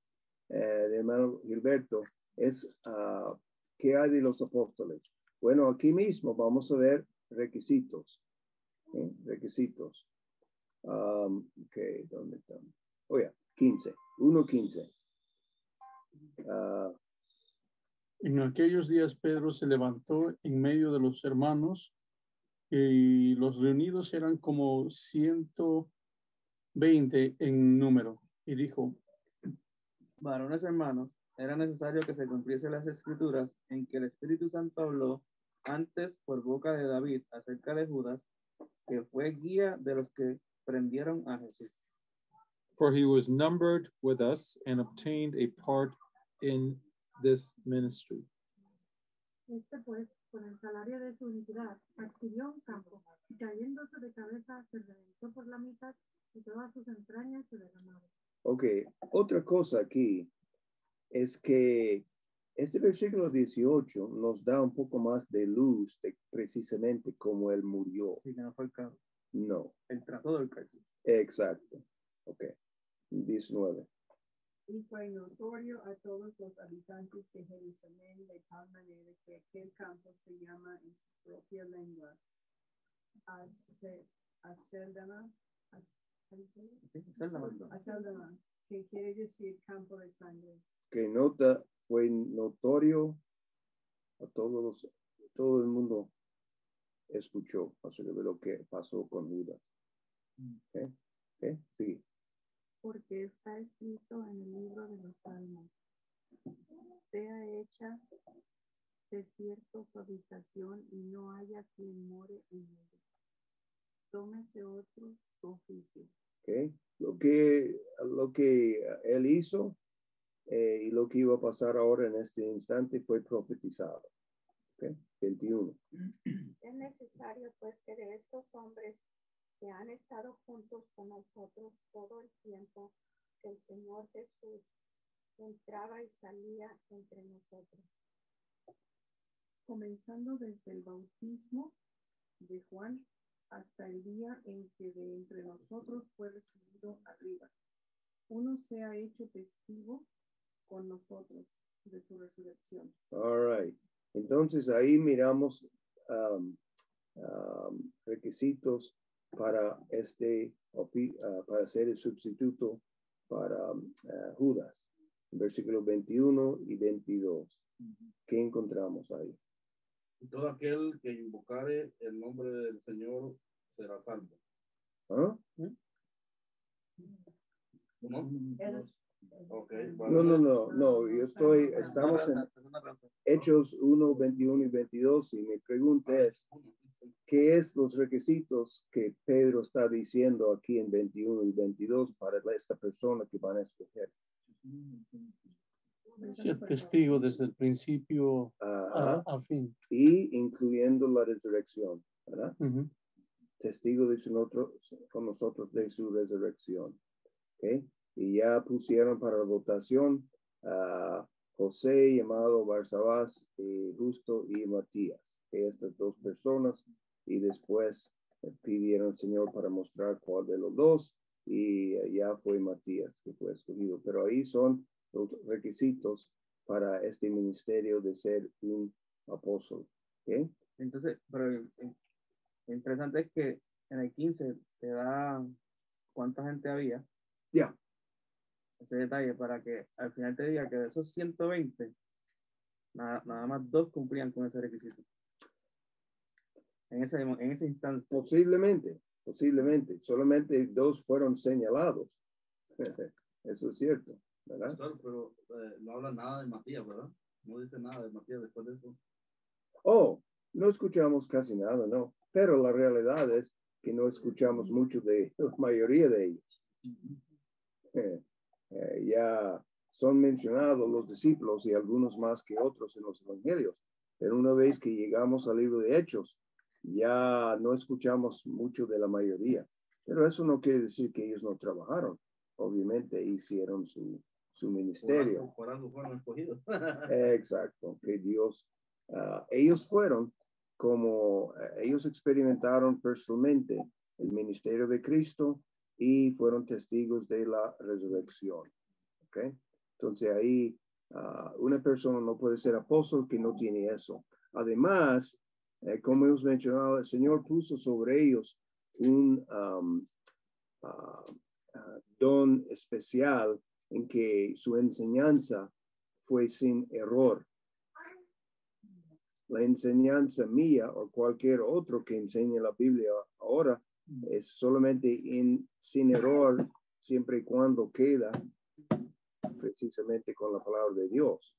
de hermano Gilberto, es ¿qué hay de los apóstoles? Bueno, aquí mismo vamos a ver requisitos. Requisitos. Ok, ¿dónde están? Oh, ya, 15, 1:15. En aquellos días Pedro se levantó en medio de los hermanos y los reunidos eran como 120 en número y dijo: varones hermanos, era necesario que se cumpliesen las escrituras en que el Espíritu Santo habló antes por boca de David acerca de Judas, que fue guía de los que prendieron a Jesús. For he was numbered with us and obtained a part in this ministry. Pues, por el salario de su iniquidad, adquirió un campo, y cayéndose de cabeza, se reventó por la mitad, y todas sus entrañas se derramaron. Ok, otra cosa aquí es que este versículo 18 nos da un poco más de luz de precisamente cómo él murió. Sí, que no fue el caso. No. El trato del caso. Exacto. Ok. 19. Y fue notorio a todos los habitantes de Jerusalén de tal manera que aquel campo se llama en su propia lengua Aceldama, que quiere decir campo de sangre. Que fue notorio a todo el mundo escuchó acerca de lo que pasó con Judas. ¿Okay? Sí. Porque está escrito en el libro de los Salmos: sea hecha desierto su habitación y no haya quien more en ella. Tómese otro su oficio. Okay. Lo que él hizo y lo que iba a pasar ahora en este instante fue profetizado. Okay. 21. Es necesario pues que de estos hombres que han estado juntos con nosotros todo el tiempo que el Señor Jesús entraba y salía entre nosotros, comenzando desde el bautismo de Juan hasta el día en que de entre nosotros fue recibido arriba. Uno se ha hecho testigo con nosotros de su resurrección. All right. Entonces ahí miramos requisitos para para ser el sustituto para Judas. Versículos 21 y 22. ¿Qué encontramos ahí? Todo aquel que invocare el nombre del Señor será salvo. ¿Ah? ¿No? Okay, No, estamos en Hechos 1, 21 y 22 y mi pregunta es, ¿qué es los requisitos que Pedro está diciendo aquí en 21 y 22 para esta persona que van a escoger? Ser testigo desde el principio a fin. Y incluyendo la resurrección, ¿verdad? Testigo con nosotros de su resurrección. ¿Okay? Y ya pusieron para la votación a José, llamado Barsabás, Justo y Matías. Estas dos personas. Y después pidieron al Señor para mostrar cuál de los dos. Y ya fue Matías que fue escogido. Pero ahí son los requisitos para este ministerio de ser un apóstol. ¿Okay? Entonces, pero lo interesante es que en el 15 te da cuánta gente había. Ya. Ese detalle para que al final te diga que de esos 120, nada más 2 cumplían con ese requisito. En ese instante. Posiblemente. Solamente 2 fueron señalados. Eso es cierto, ¿verdad? Claro, pero no habla nada de Matías, ¿verdad? No dice nada de Matías después de eso. No escuchamos casi nada, no. Pero la realidad es que no escuchamos mucho de la mayoría de ellos. Ya son mencionados los discípulos y algunos más que otros en los evangelios. Pero una vez que llegamos al libro de Hechos, ya no escuchamos mucho de la mayoría. Pero eso no quiere decir que ellos no trabajaron. Obviamente hicieron su ministerio. Por algo fueron escogidos. Exacto, que Dios, ellos fueron como, ellos experimentaron personalmente el ministerio de Cristo y fueron testigos de la resurrección. ¿Okay? Entonces ahí una persona no puede ser apóstol que no tiene eso. Además, como hemos mencionado, el Señor puso sobre ellos un don especial en que su enseñanza fue sin error. La enseñanza mía o cualquier otro que enseñe la Biblia ahora es solamente sin error siempre y cuando queda precisamente con la palabra de Dios.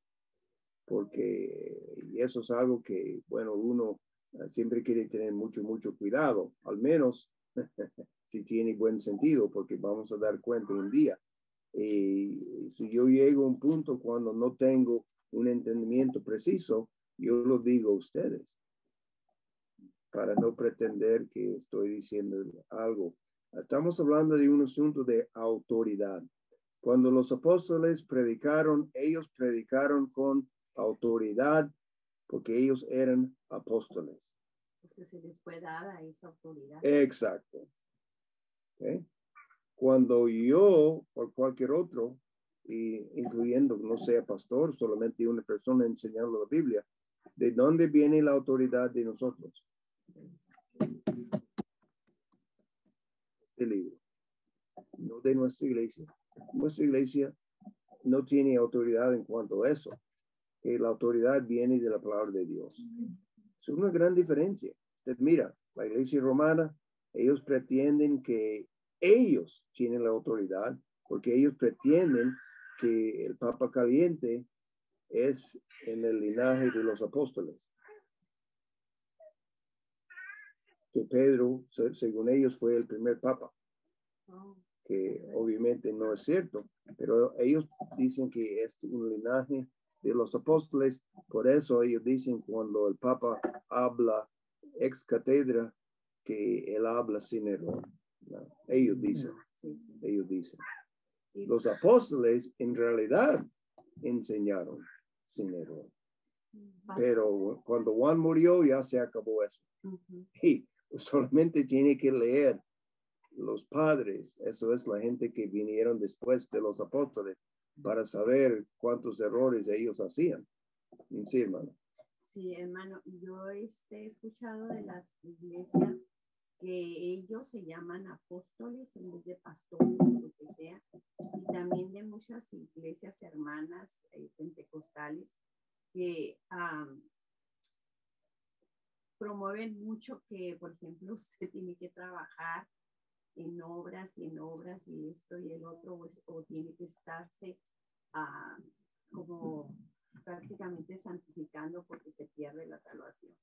Porque eso es algo que, bueno, uno siempre quiere tener mucho cuidado, al menos si tiene buen sentido, porque vamos a dar cuenta un día. Y si yo llego a un punto cuando no tengo un entendimiento preciso, yo lo digo a ustedes para no pretender que estoy diciendo algo. Estamos hablando de un asunto de autoridad. Cuando los apóstoles predicaron, ellos predicaron con autoridad porque ellos eran apóstoles. Porque se les fue dada esa autoridad. Exacto. ¿Okay? Cuando yo o cualquier otro, incluyendo no sea pastor, solamente una persona enseñando la Biblia, ¿de dónde viene la autoridad de nosotros? Este libro, no de nuestra iglesia. Nuestra iglesia no tiene autoridad en cuanto a eso. Que la autoridad viene de la palabra de Dios. Es una gran diferencia. Usted mira, la iglesia romana, ellos pretenden que ellos tienen la autoridad porque ellos pretenden que el Papa Caliente es en el linaje de los apóstoles. Que Pedro, según ellos, fue el primer Papa. Que obviamente no es cierto, pero ellos dicen que es un linaje de los apóstoles. Por eso ellos dicen cuando el Papa habla ex cátedra que él habla sin error. ¿No? Ellos dicen. Los apóstoles en realidad enseñaron sin error. Pero cuando Juan murió ya se acabó eso. Y solamente tiene que leer los padres, eso es la gente que vinieron después de los apóstoles, para saber cuántos errores ellos hacían. Sí, hermano. Sí, hermano, yo he escuchado de las iglesias que ellos se llaman apóstoles en vez de pastores o lo que sea, y también de muchas iglesias hermanas pentecostales que promueven mucho que, por ejemplo, usted tiene que trabajar en obras y esto y el otro, o tiene que estarse como prácticamente santificando porque se pierde la salvación.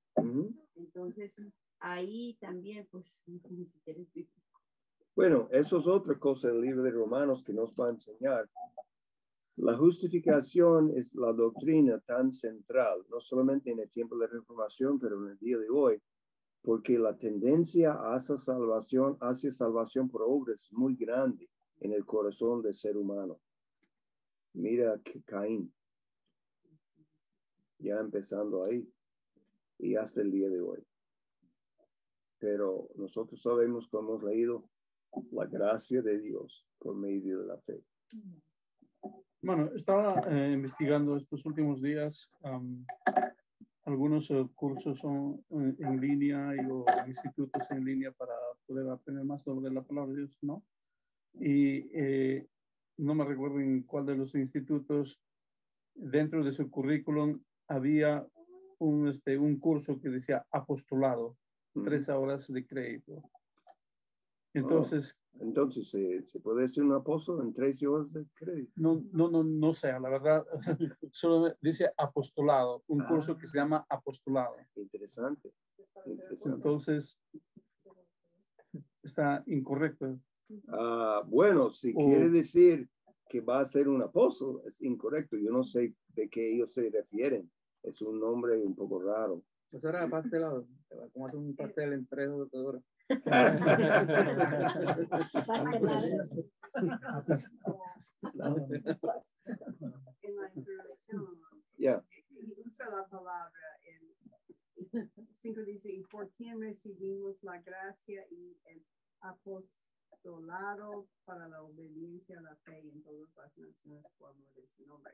Entonces, ahí también, pues, ni siquiera es bíblico. Bueno, eso es otra cosa del libro de Romanos que nos va a enseñar. La justificación es la doctrina tan central, no solamente en el tiempo de la Reformación, pero en el día de hoy, porque la tendencia hacia salvación por obras es muy grande en el corazón del ser humano. Mira que Caín, ya empezando ahí, y hasta el día de hoy. Pero nosotros sabemos, como hemos leído, la gracia de Dios por medio de la fe. Bueno, estaba investigando estos últimos días algunos cursos en línea o institutos en línea para poder aprender más sobre la palabra de Dios, ¿no? Y no me recuerdo en cuál de los institutos dentro de su currículum había un curso que decía apostolado, 3 horas de crédito. Entonces, entonces ¿se puede ser un apóstol en 3 horas de crédito? No sé, la verdad, solo dice apostolado, un curso que se llama apostolado. Interesante. Entonces, está incorrecto. Bueno, si quiere decir que va a ser un apóstol, es incorrecto. Yo no sé de qué ellos se refieren. Es un nombre un poco raro. Eso era pastelado, como hacer un pastel en 3 horas. En la introducción, usa la palabra, el 5 dice, ¿y por quién recibimos la gracia y el apostolado para la obediencia a la fe en todas las naciones por amor de su nombre?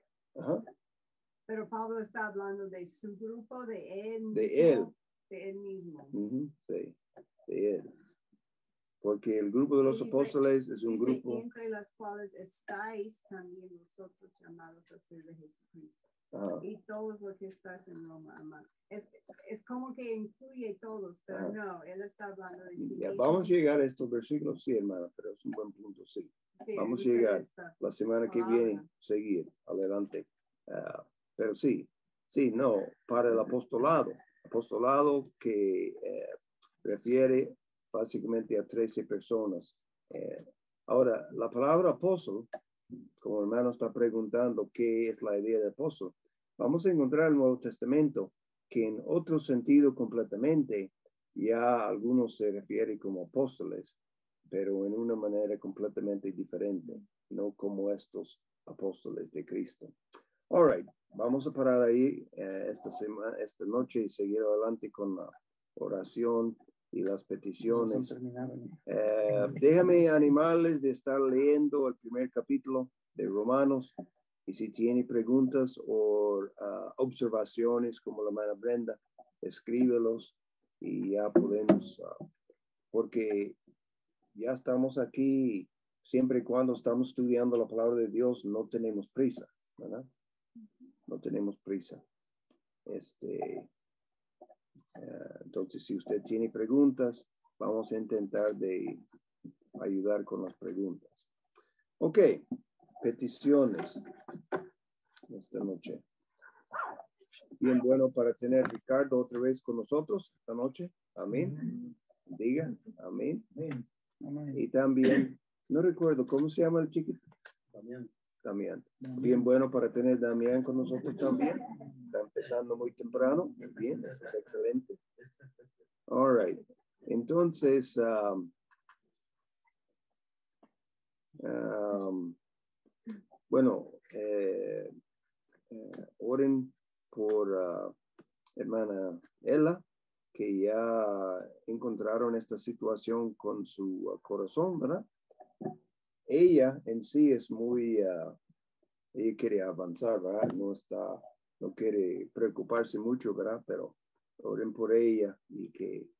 Pero Pablo está hablando de su grupo, de él mismo. De él mismo. Sí, de él. Porque el grupo de los apóstoles es un grupo. Entre las cuales estáis también vosotros llamados a ser de Jesucristo. Y todos los que estás en Roma, amado. Es como que incluye todos, pero no, él está hablando de sí mismo. Vamos a llegar a estos versículos, sí, hermano, pero es un buen punto, sí. Vamos a llegar la semana que viene, seguir adelante. Pero sí, no, para el apostolado que refiere básicamente a 13 personas. Ahora, la palabra apóstol, como el hermano está preguntando qué es la idea de apóstol, vamos a encontrar el Nuevo Testamento que en otro sentido completamente ya algunos se refieren como apóstoles, pero en una manera completamente diferente, no como estos apóstoles de Cristo. All right, vamos a parar ahí esta noche y seguir adelante con la oración y las peticiones. Déjame animarles de estar leyendo el primer capítulo de Romanos, y si tiene preguntas o observaciones como la hermana Brenda, escríbelos y ya podemos, porque ya estamos aquí, siempre y cuando estamos estudiando la palabra de Dios, no tenemos prisa, ¿verdad? No tenemos prisa. Entonces, si usted tiene preguntas, vamos a intentar de ayudar con las preguntas. Ok, peticiones esta noche. Bien bueno para tener a Ricardo otra vez con nosotros esta noche. Amén. Diga, amén. Y también, no recuerdo, ¿cómo se llama el chiquito? Damián. Bien bueno para tener a Damián con nosotros también. Está empezando muy temprano. Bien, eso es excelente. All right. Entonces, bueno, oren por hermana Ella que ya encontraron esta situación con su corazón, ¿verdad? Ella en sí es muy, ella quiere avanzar, ¿verdad? No quiere preocuparse mucho, ¿verdad? Pero oren por ella y que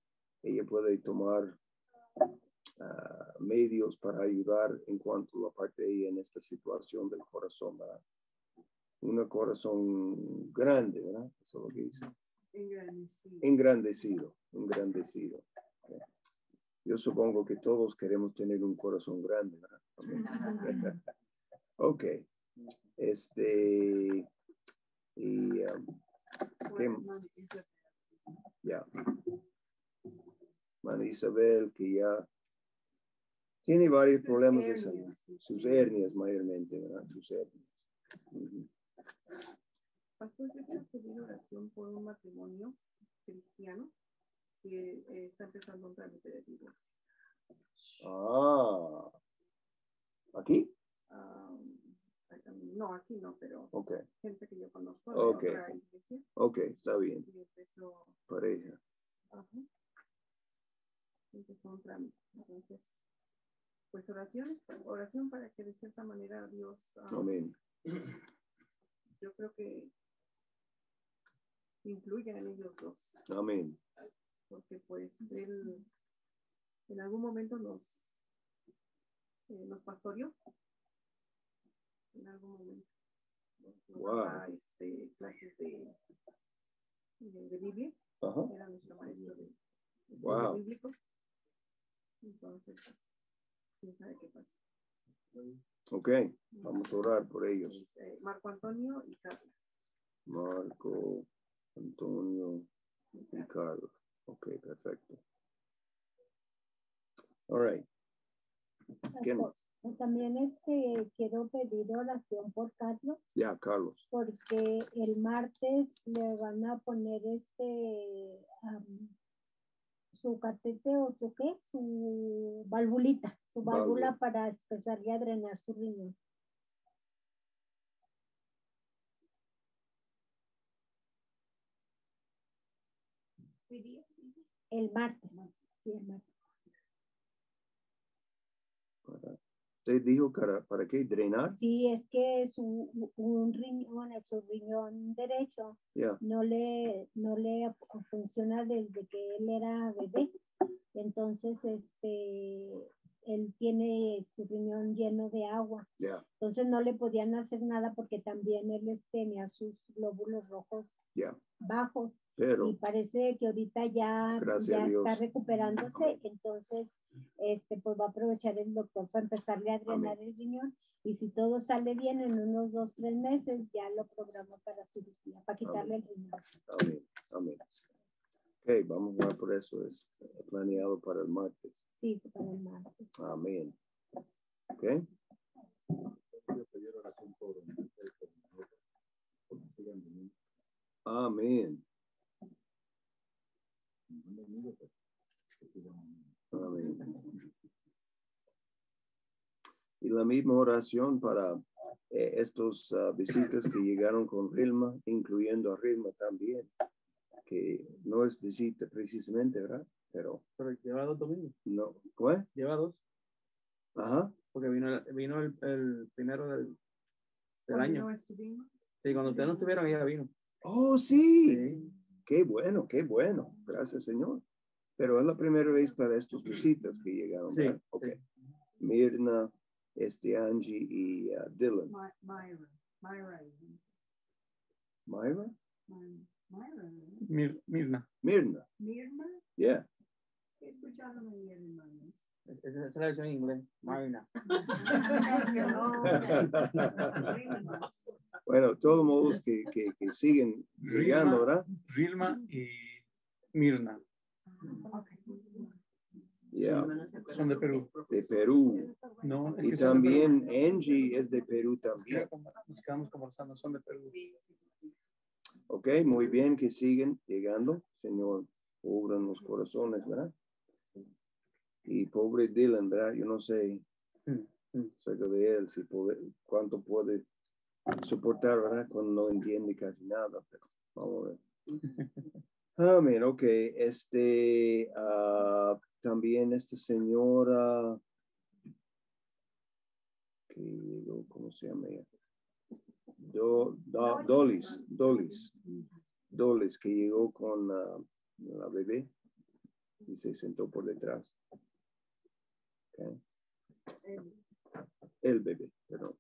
ella puede tomar medios para ayudar en cuanto a la parte de ella en esta situación del corazón, ¿verdad? Un corazón grande, ¿verdad? Eso es lo que dice. Engrandecido. Okay. Yo supongo que todos queremos tener un corazón grande, ¿verdad? Ok. Y ya. Mana Isabel, que ya tiene varios problemas de salud. Sus hernias mayormente, ¿verdad? Sus hernias. Pastor, yo quiero pedir oración por un matrimonio cristiano que está empezando un trámite de divorcio. ¿Aquí? No, aquí no, pero gente que yo conozco. Ok, está bien. Pareja. Empezó un trámite. Entonces, pues oración para que de cierta manera Dios... Amén. Yo creo que influya en ellos dos. Amén. Porque pues él en algún momento nos pastoreó. En algún momento. Nos daba clases de Biblia. Era nuestro maestro de estudio bíblico. Entonces, quién sabe qué pasa. Ok, vamos a orar por ellos. Marco Antonio y Carla. Marco Antonio y Carla. Ok, perfecto. All right. También quiero pedir oración por Carlos. Ya, Carlos. Porque el martes le van a poner su catete o su válvula para empezarle a drenar su riñón. El martes. Sí, el martes. ¿Usted dijo para qué? ¿Drenar? Sí, es que su riñón derecho no le funciona desde que él era bebé. Entonces, él tiene su riñón lleno de agua. Entonces no le podían hacer nada porque también él tenía sus glóbulos rojos bajos. Pero, y parece que ahorita ya está recuperándose. Entonces, pues va a aprovechar el doctor para empezarle a drenar el riñón. Y si todo sale bien, en unos 2-3 meses ya lo programa para cirugía, para quitarle el riñón. Amén. Ok, vamos a ver por eso. Es planeado para el martes. Sí, para el martes. Amén. Ok. Amén. Amén. Y la misma oración para estos visitas que llegaron con Rilma, incluyendo a Rilma también, que no es visita precisamente, ¿verdad? Pero lleva 2 domingos. No, ¿cuál? Lleva 2. Ajá. Porque vino el primero del año. Sí, cuando ustedes no estuvieron, ella vino. Oh, sí. Qué bueno, qué bueno. Gracias, Señor. Pero es la primera vez para estos visitas que llegaron. Sí. Ok. Mirna, Angie y Dylan. Myra? Mirna. Mirna. Yeah. He escuchado mi hermanos. Esa es la versión en inglés. Mirna. Bueno, todos modos que siguen llegando, ¿verdad? Rilma y Mirna. Yeah. Son de Perú. De Perú. No, y también Angie es de Perú también. Nos quedamos conversando, son de Perú. Ok, muy bien que siguen llegando. Señor, obran los corazones, ¿verdad? Y pobre Dylan, ¿verdad? Yo no sé acerca de él, cuánto puede soportar, ¿verdad? Cuando no entiende casi nada, pero vamos a ver. Amén, ok. También esta señora, que llegó, ¿cómo se llama ella? Dolis, que llegó con la bebé y se sentó por detrás. Okay. El bebé, perdón.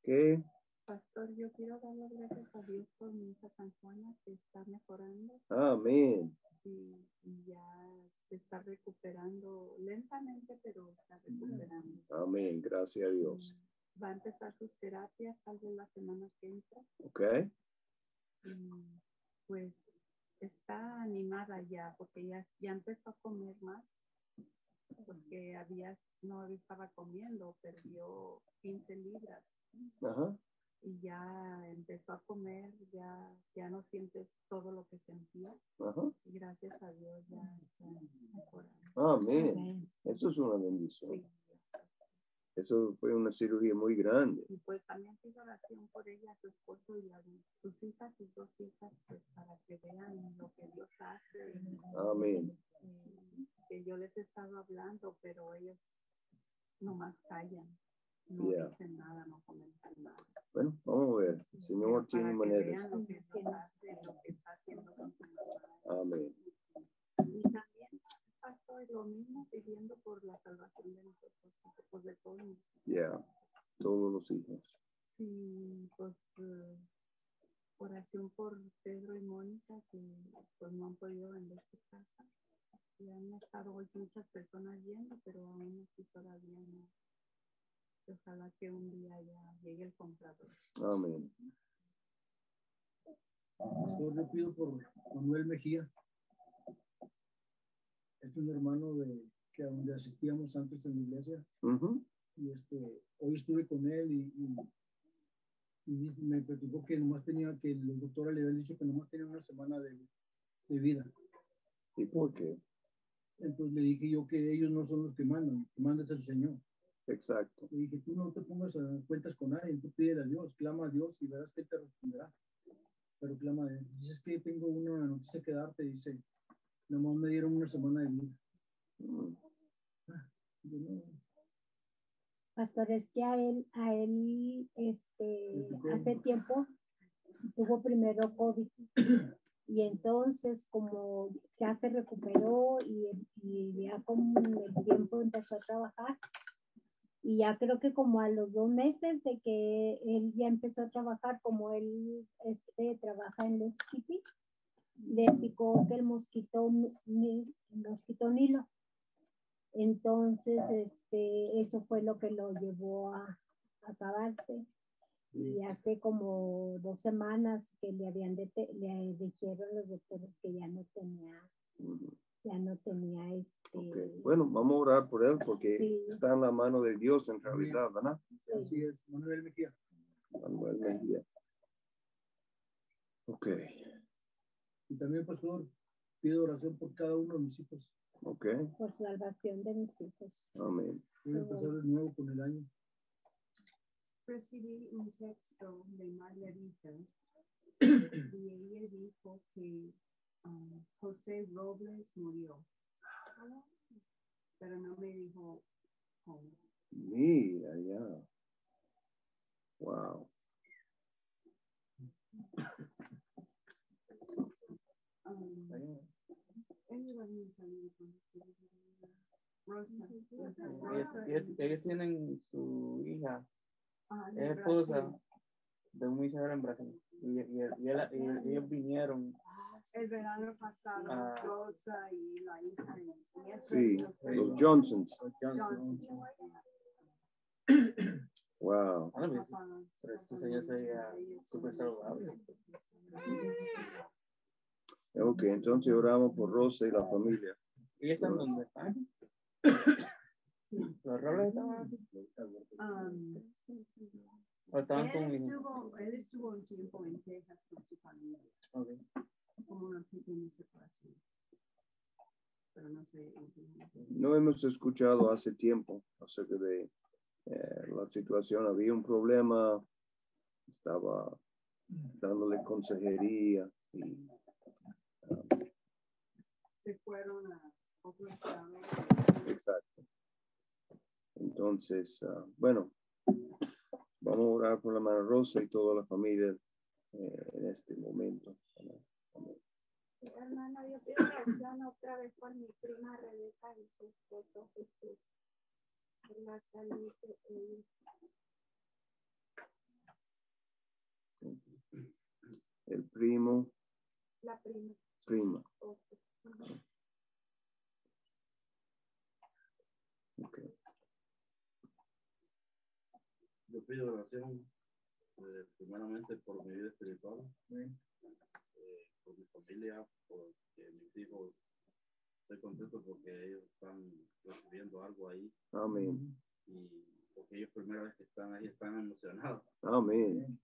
¿Qué? Pastor, yo quiero dar las gracias a Dios por mi hija San Juana, que está mejorando. Amén. Sí, y ya se está recuperando lentamente, pero está recuperando. Amén, gracias a Dios. Va a empezar sus terapias tal vez la semana que entra. Ok. Pues está animada ya, porque ya empezó a comer más, porque no estaba comiendo, perdió 15 libras. Ajá. Y ya empezó a comer, ya no sientes todo lo que sentía. Ajá. Y gracias a Dios ya está mejorando. Amén. Eso es una bendición. Sí. Eso fue una cirugía muy grande. Y pues también pido oración por ella, su esposo y sus hijas, sus 2 hijas, pues para que vean lo que Dios hace. Amén. Que yo les he estado hablando, pero ellos nomás callan. No dicen nada, no comentan nada. Bueno, vamos a ver. El Señor tiene maneras. Lo que Dios hace, lo que está haciendo con su mamá. Amén. Y también, pastor, lo mismo pidiendo por la salvación de nosotros, pues de todos. Todos los hijos. Sí, pues oración por Pedro y Mónica, que pues no han podido vender su casa. Y han estado hoy muchas personas yendo, pero aún así todavía no. Ojalá que un día ya llegue el comprador. Amén. Pastor, yo pido por Manuel Mejía. Es un hermano que a donde asistíamos antes en la iglesia. Y hoy estuve con él y me platicó que nomás tenía, que el doctor le había dicho que nomás tenía una semana de vida. ¿Y por qué? Entonces le dije yo que ellos no son los que mandan, el que manda es el Señor. Exacto. Le dije, tú no te pongas a cuentas con nadie, tú pídele a Dios, clama a Dios y verás que Él te responderá. Pero clama a Dios. Dices que tengo una noticia que darte, dice, nomás me dieron una semana de vida. Pastor, es que a él hace tiempo tuvo primero COVID y entonces como ya se recuperó y ya con el tiempo empezó a trabajar y ya creo que como a los 2 meses de que él ya empezó a trabajar, como él trabaja en los hippies, le picó que el mosquito Nilo. Entonces, eso fue lo que lo llevó a acabarse. Y hace como 2 semanas que le dijeron los doctores que ya no tenía Okay. Bueno, vamos a orar por él porque está en la mano de Dios en realidad, ¿verdad? Sí. Así es, Manuel Mejía. Manuel Mejía. Ok. Y también, pastor, pido oración por cada uno de mis hijos. Okay. Por salvación de mis hijos. Amén. Voy a empezar de nuevo con el año. Recibí un texto de Margarita y ella dijo que José Robles murió, pero no me dijo cómo. Mira, ya. Wow. Rosa. Ellos tienen su hija, es esposa de un misionero en Brasil. Y ellos vinieron el verano pasado, Rosa y la hija. Sí, los Johnsons. Wow. Este señor sería súper saludable. Ok, entonces oramos por Rosa y la familia. ¿Y están dónde están? ¿Los Robles estaban aquí? Él estuvo un tiempo en Texas con su familia. Okay. Como una pequeña separación. Pero no sé. No hemos escuchado hace tiempo acerca de la situación, había un problema, estaba dándole consejería y se fueron a otro estado. Exacto. Entonces, bueno, vamos a orar por la hermana Rosa y toda la familia en este momento. Amén. Hermana, yo pido oración otra vez por mi prima Rebeca y su esposo Jesús. Por la salud de ellos. El primo. La prima. Prima. Okay. Yo pido oración primeramente por mi vida espiritual, por mi familia, porque mis hijos, estoy contento porque ellos están recibiendo algo ahí. Amén. Y porque ellos primera vez que están ahí están emocionados. Amén.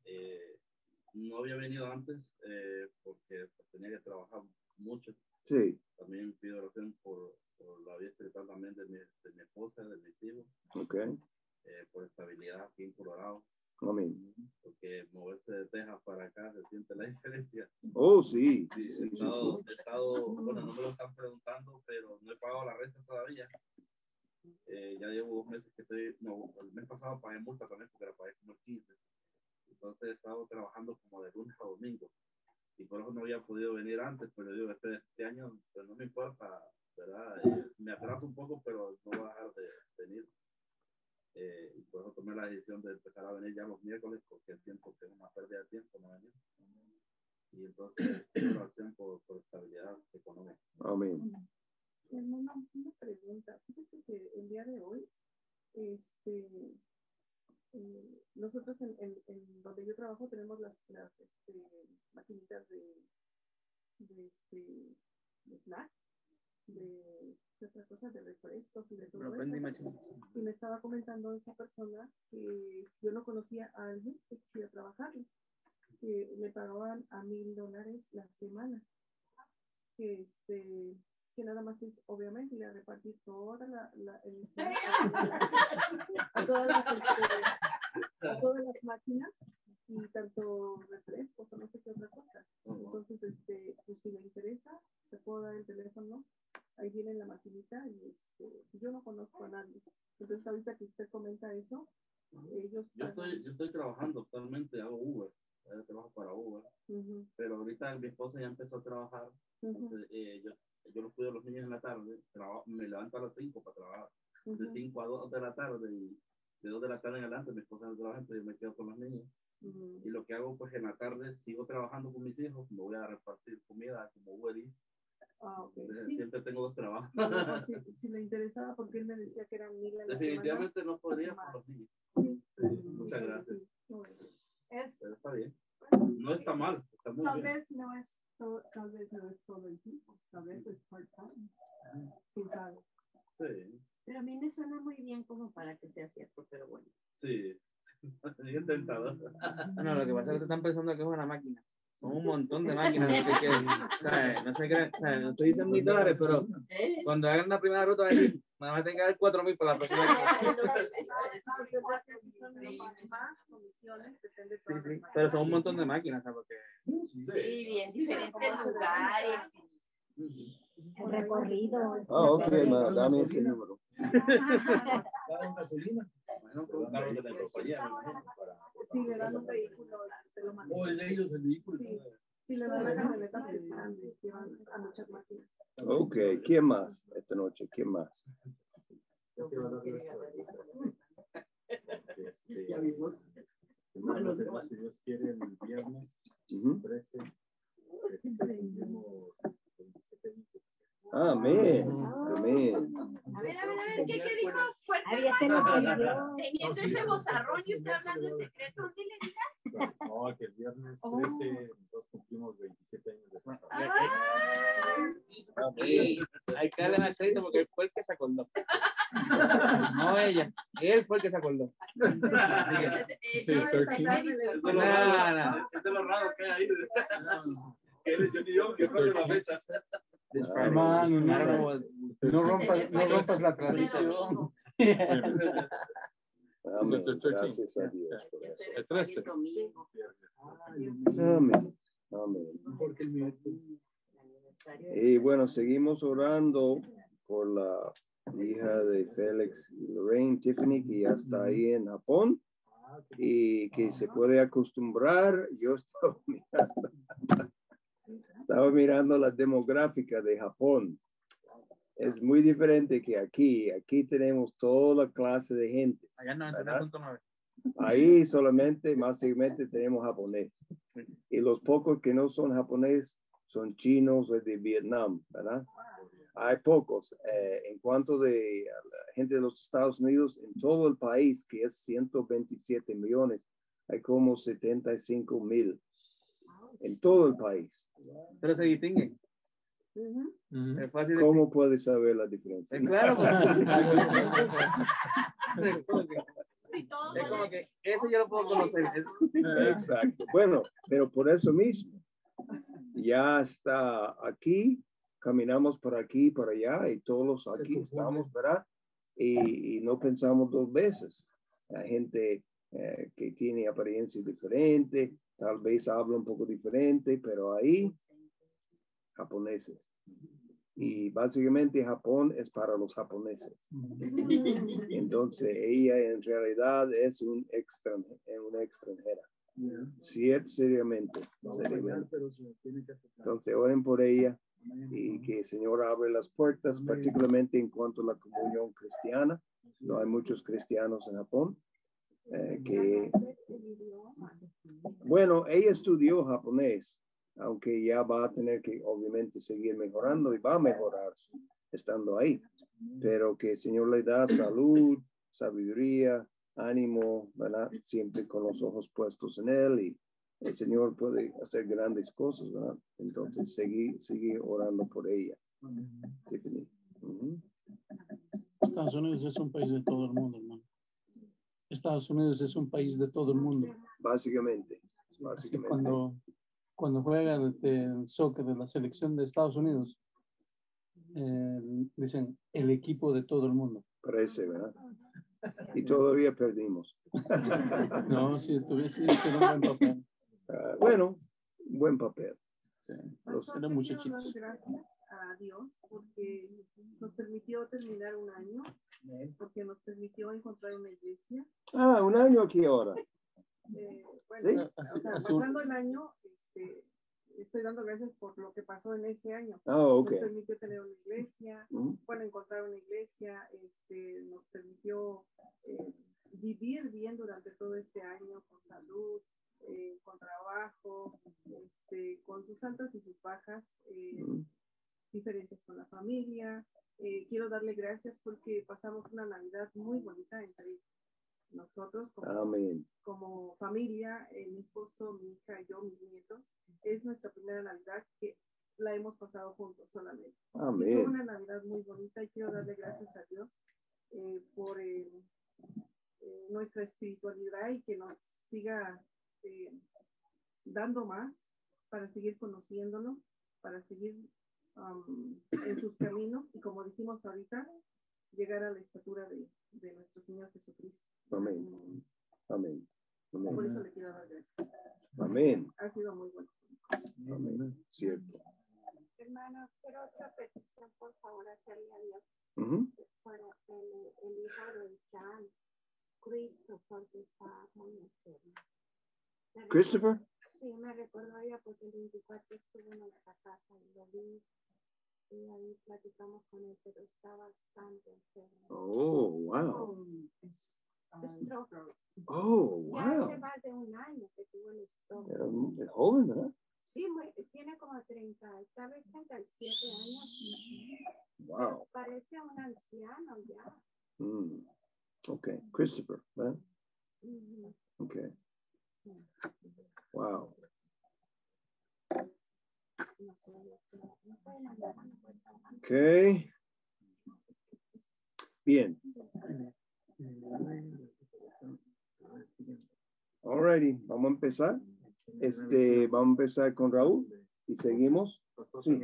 No había venido antes porque tenía que trabajar mucho. Sí. También pido oración por la vida espiritual también de mi esposa, de mis hijos. Okay. Por estabilidad aquí en Colorado. Amén. Porque moverse de Texas para acá se siente la diferencia. Oh, sí. He estado, bueno, no me lo están preguntando, pero no he pagado la renta todavía. Ya llevo 2 meses que estoy, no, el mes pasado pagué multa también porque la pagué como el 15. Entonces he estado trabajando como de lunes a domingo. Y por eso no había podido venir antes, pero digo, este año pues no me importa, ¿verdad? Me atraso un poco, pero no voy a dejar de venir. Y por eso tomé la decisión de empezar a venir ya los miércoles, porque siento que es una pérdida de tiempo no venir. Y entonces, oración por estabilidad económica. Amén. Hermano, una pregunta. Fíjese que el día de hoy, nosotros en donde yo trabajo tenemos las maquinitas de snack, de otras cosas, de refrescos y de todo eso. Y me estaba comentando esa persona que yo no conocía a alguien que quisiera trabajar, que le pagaban a $1,000 la semana, que nada más es obviamente ir a repartir toda el snack a todas las máquinas y tanto refrescos o no sé qué otra cosa. Entonces, pues si me interesa, te puedo dar el teléfono, ahí viene la maquinita y yo no conozco a nadie. Entonces, ahorita que usted comenta eso, ellos... Yo estoy trabajando actualmente, hago Uber, trabajo para Uber, pero ahorita mi esposa ya empezó a trabajar, entonces yo los cuido a los niños en la tarde, me levanto a las 5 para trabajar, de 5 a 2 de la tarde y de 2 de la tarde en adelante mi esposa no trabaja, entonces yo me quedo con los niños. Y lo que hago pues en la tarde sigo trabajando con mis hijos, me voy a repartir comida como Uber Eats. Okay. Sí. Siempre tengo 2 trabajos. No, si le interesaba porque él me decía que eran 1,000 a la definitivamente semana, no podría por los niños. Muchas gracias. Pero está bien. No está mal, está muy tal bien. vez no es todo el tiempo, tal vez es part-time. ¿Quién sabe? Sí. Pero a mí me suena muy bien como para que sea cierto, pero bueno. Sí, bien tentador. No, lo que pasa es que te están pensando que es una máquina. Son un montón de máquinas, no sé qué, no estoy diciendo $1,000, pero cuando hagan la primera ruta, me van a tener que dar 4,000 por la próxima. Sí, pero son un montón de máquinas, ¿sabes? Porque... Sí, bien diferentes lugares. El recorrido. Ok, dame ese número. Bueno, preguntaron de la compañía. Si le dan un vehículo, se lo mandan. ¿O el de ellos el vehículo? Sí, si le dan la camioneta, se llevan a muchas máquinas. Ok, ¿quién más esta noche? ¿Quién más? Ya vimos. Si Dios quiere, el viernes 13, cumplimos 27 años. Amén. Amén. A ver, ¿qué dijo? Teniendo ese bozarrón y usted hablando en secreto, ¿dónde le diga? No, que el viernes 13 nosotros cumplimos 27 años de casado. Hay que darle más crédito porque él fue el que se acordó. No ella, él fue el que se acordó. Sí, eso es lo raro que hay ahí. Yo ni yo las fechas. Hermano, no rompas la tradición. Amén. Gracias a Dios. El 13. Amén. Amén. Y bueno, seguimos orando por la hija de Félix y Lorraine, Tiffany, que ya está ahí en Japón y que se puede acostumbrar. Yo estaba mirando la demográfica de Japón. Es muy diferente que aquí. Aquí tenemos toda clase de gente. Allá 99.9. Ahí solamente, básicamente, tenemos japonés. Y los pocos que no son japonés son chinos o de Vietnam, ¿verdad? Hay pocos. En cuanto de la gente de los Estados Unidos, en todo el país, que es 127 millones, hay como 75,000 en todo el país. Pero se distinguen. Es fácil de... ¿Cómo puedes saber la diferencia? Claro. Es como que eso yo lo puedo conocer. Exacto. Bueno, pero por eso mismo, ya está aquí, caminamos por aquí, por allá, y todos aquí estamos, ¿verdad? Y no pensamos dos veces. La gente que tiene apariencia diferente, tal vez habla un poco diferente, pero ahí, japoneses. Y básicamente Japón es para los japoneses. Entonces ella en realidad es una extranjera. Sí, seriamente. Entonces oren por ella y que el Señor abre las puertas, particularmente en cuanto a la comunión cristiana. No hay muchos cristianos en Japón. Bueno, ella estudió japonés, aunque ya va a tener que obviamente seguir mejorando y va a mejorar estando ahí, pero que el Señor le da salud, sabiduría, ánimo, ¿verdad? Siempre con los ojos puestos en Él, y el Señor puede hacer grandes cosas, ¿verdad? Entonces sigue orando por ella. Tiffany. Estados Unidos es un país de todo el mundo, hermano. Estados Unidos es un país de todo el mundo. Básicamente. Cuando juega el soccer de la selección de Estados Unidos, dicen el equipo de todo el mundo. Parece, ¿verdad? Y todavía perdimos. No, sí, tuviese un buen papel. Bueno, buen papel. Sí, eran muchachitos. Gracias a Dios porque nos permitió terminar un año, porque nos permitió encontrar una iglesia. Un año aquí ahora. Bueno, ¿sí? Pasando el año, estoy dando gracias por lo que pasó en ese año. Okay. Nos permitió tener una iglesia, bueno, encontrar una iglesia, nos permitió vivir bien durante todo ese año con salud, con trabajo, con sus altas y sus bajas, diferencias con la familia. Quiero darle gracias porque pasamos una Navidad muy bonita entre nosotros como familia, mi esposo, mi hija, yo, mis nietos. Es nuestra primera Navidad que la hemos pasado juntos solamente. Fue una Navidad muy bonita y quiero darle gracias a Dios por nuestra espiritualidad y que nos siga dando más para seguir conociéndolo, para seguir en sus caminos y, como dijimos ahorita, llegar a la estatura de nuestro Señor Jesucristo. Amén. Amén. Amén. Por eso le quiero dar gracias. Amén. Ha sido muy bueno. Amén. Cierto. Hermano, quiero otra petición, por favor, hacerle a Dios. Para el hijo de John, Christopher, que está muy enfermo. ¿Christopher? Sí, me recuerdo ya porque el 24 estuvo en nuestra casa y lo vi. Y ahí platicamos con él, pero está bastante enfermo. Oh, wow. Oh, wow. Ya hace más de un año que tuvo el stroke. Era joven, ¿verdad? Sí, tiene como 30, tal vez 37 años. Wow. Parece un anciano ya. Ok, Christopher, ¿verdad? Ok. Wow. Ok. Bien. Alrighty, vamos a empezar. Vamos a empezar con Raúl y seguimos. Sí.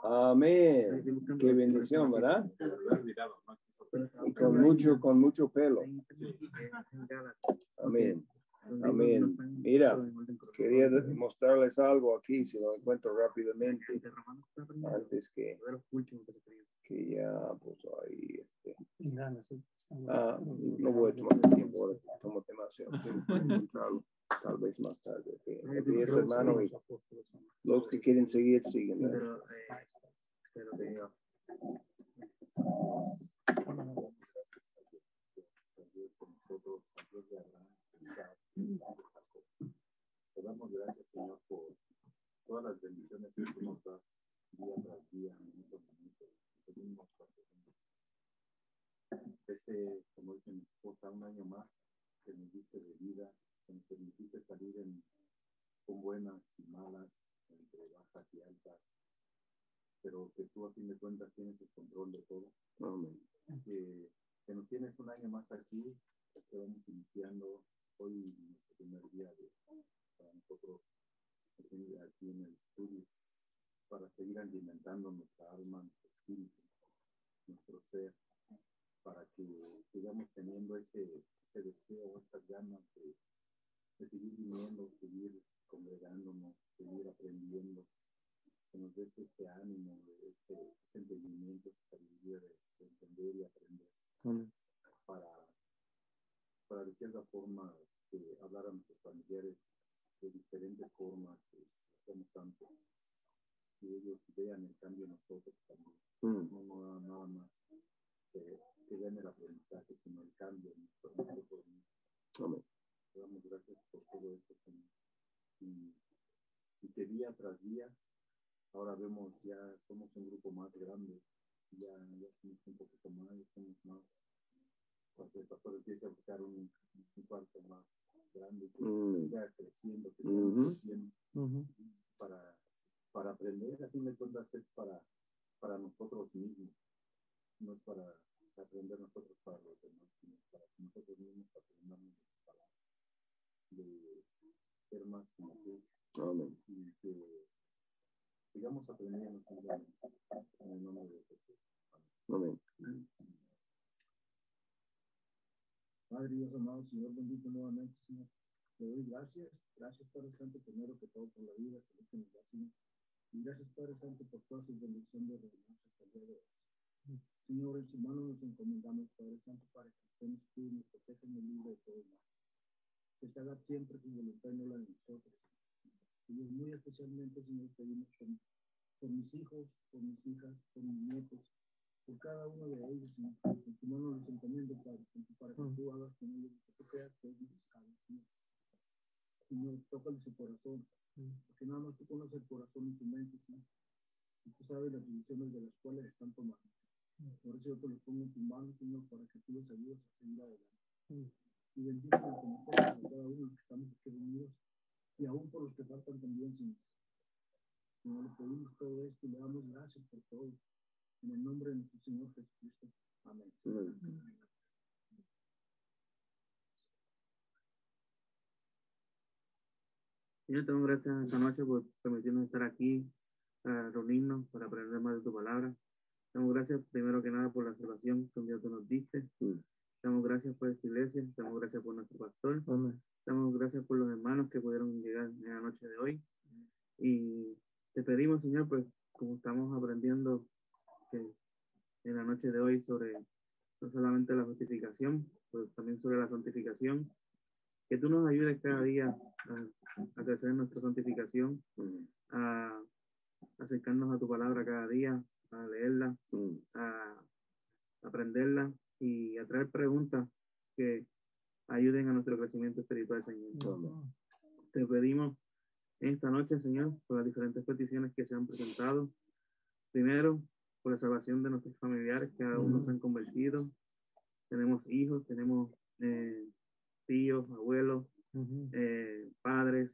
Amén. Qué bendición, ¿verdad? con mucho pelo. Amén. Amén. Mira, quería mostrarles algo aquí, si lo encuentro rápidamente, antes que ya, pues ahí, no voy a tomar tiempo, ahora tomo demasiado tiempo encontrarlo, tal vez más tarde. Y eso, hermano, y los que quieren seguir, siguen. Te damos gracias, Señor, por todas las bendiciones que tú nos das día tras día, minuto a minuto. Pedimos como dice mi esposa, un año más que nos diste de vida, que nos permitiste salir con buenas y malas, entre bajas y altas, pero que tú a fin de cuentas tienes el control de todo. Amén. Que nos tienes un año más aquí, estamos iniciando hoy nuestro primer día para nosotros aquí en el estudio, para seguir alimentando nuestra alma, nuestro espíritu, nuestro ser, para que sigamos teniendo ese deseo, esas ganas de seguir viniendo, seguir congregándonos, seguir aprendiendo, que nos des ese ánimo, ese entendimiento, esa sabiduría de entender y aprender. Amén. Para de cierta forma hablar a nuestros familiares de diferentes formas que hacemos antes, que ellos vean el cambio en nosotros también, no nada más que vean el aprendizaje, sino el cambio en nosotros mismos. Amén. Te damos gracias por todo esto, Señor. Y que día tras día, ahora vemos, ya somos un grupo más grande, ya somos un poquito más, somos más. Porque el pastor empieza a buscar un cuarto más grande, que siga creciendo, que siga creciendo, para aprender, a fin de cuentas es para nosotros mismos, no es para aprender nosotros para los demás, sino para que nosotros mismos aprendamos de ser más como tú. Amén. Y que sigamos aprendiendo en el nombre de Jesús. Amén. Padre Dios amado, Señor, bendito nuevamente, Señor. Te doy gracias. Gracias, Padre Santo, primero que todo por la vida, salud que nos da, Señor. Y gracias, Padre Santo, por toda su bendición de reunirnos hasta el día de hoy. Señor, en su mano nos encomendamos, Padre Santo, para que estemos tú y nos protejan el libre de todo mal. Que se haga siempre tu voluntad y no la de nosotros. Señor, muy especialmente, Señor, pedimos por mis hijos, por mis hijas, por mis nietos, por cada uno de ellos, Señor. En tu mano los encomiendo, Padre Santo, para que tú hagas con ellos lo que tú creas que es necesario, Señor. Señor, tócale su corazón, porque nada más tú conoces el corazón y su mente, Señor. Y tú sabes las decisiones de las cuales están tomando. Por eso yo te los pongo en tus manos, Señor, para que tú les ayudes a seguir adelante. Y bendícenos, Señor, por cada uno de los que estamos aquí reunidos, y aún por los que faltan también, Señor. Señor, le pedimos todo esto y le damos gracias por todo. En el nombre de nuestro Señor Jesucristo. Amén. Señor, te damos gracias esta noche por permitirnos estar aquí, para reunirnos, para aprender más de tu palabra. Te damos gracias primero que nada por la salvación que un día tú nos diste. Te damos gracias por esta iglesia, te damos gracias por nuestro pastor. Amén. Te damos gracias por los hermanos que pudieron llegar en la noche de hoy. Y te pedimos, Señor, pues como estamos aprendiendo en la noche de hoy sobre no solamente la justificación, pero también sobre la santificación, que tú nos ayudes cada día a crecer en nuestra santificación, a acercarnos a tu palabra cada día, a leerla, a aprenderla y a traer preguntas que ayuden a nuestro crecimiento espiritual, Señor. Te pedimos en esta noche, Señor, por las diferentes peticiones que se han presentado. Primero, por la salvación de nuestros familiares, que cada uno se han convertido. Tenemos hijos, tenemos tíos, abuelos, padres,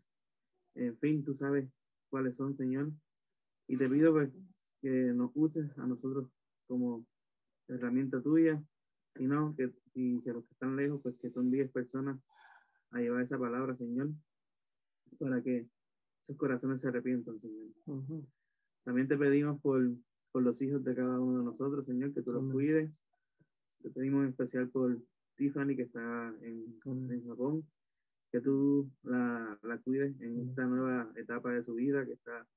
en fin, tú sabes cuáles son, Señor. Y te pido pues, que nos uses a nosotros como herramienta tuya, y no, y si a los que están lejos, pues que tú envíes personas a llevar esa palabra, Señor, para que sus corazones se arrepientan, Señor. También te pedimos por los hijos de cada uno de nosotros, Señor, que tú los cuides, Te pedimos en especial por Tiffany, que está en Japón, que tú la cuides en esta nueva etapa de su vida, que está,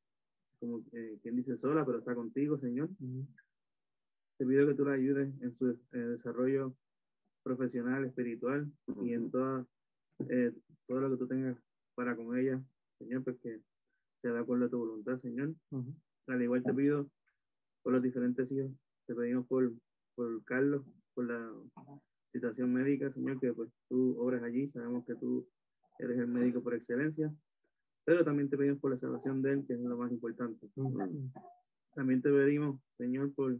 como quien dice, sola, pero está contigo, Señor. Te pido que tú la ayudes en su desarrollo profesional, espiritual, y en todo lo que tú tengas para con ella, Señor, pues que sea de acuerdo a tu voluntad, Señor. Al igual te pido por los diferentes hijos, te pedimos por Carlos, por la situación médica, Señor, que pues tú obras allí, sabemos que tú eres el médico por excelencia, pero también te pedimos por la salvación de él, que es lo más importante. También te pedimos, Señor, por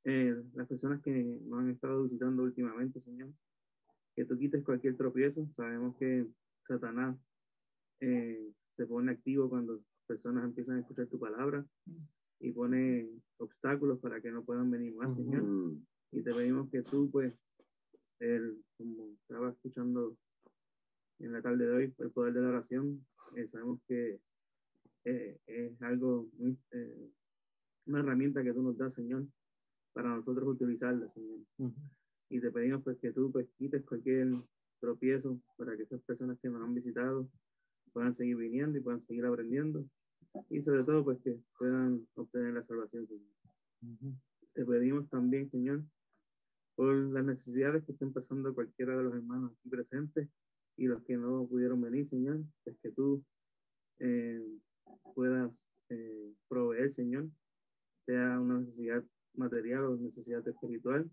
las personas que nos han estado visitando últimamente, Señor, que tú quites cualquier tropiezo. Sabemos que Satanás se pone activo cuando personas empiezan a escuchar tu palabra y pone obstáculos para que no puedan venir más, Señor. Y te pedimos que tú, pues, como estaba escuchando en la tarde de hoy, el poder de la oración, sabemos que es algo, una herramienta que tú nos das, Señor, para nosotros utilizarla, Señor. Y te pedimos, pues, que tú, pues, quites cualquier tropiezo para que estas personas que nos han visitado puedan seguir viniendo y puedan seguir aprendiendo, y sobre todo, pues, que puedan obtener la salvación, Señor. Te pedimos también, Señor, por las necesidades que estén pasando cualquiera de los hermanos aquí presentes y los que no pudieron venir, Señor, pues que tú puedas proveer, Señor, sea una necesidad material o necesidad espiritual.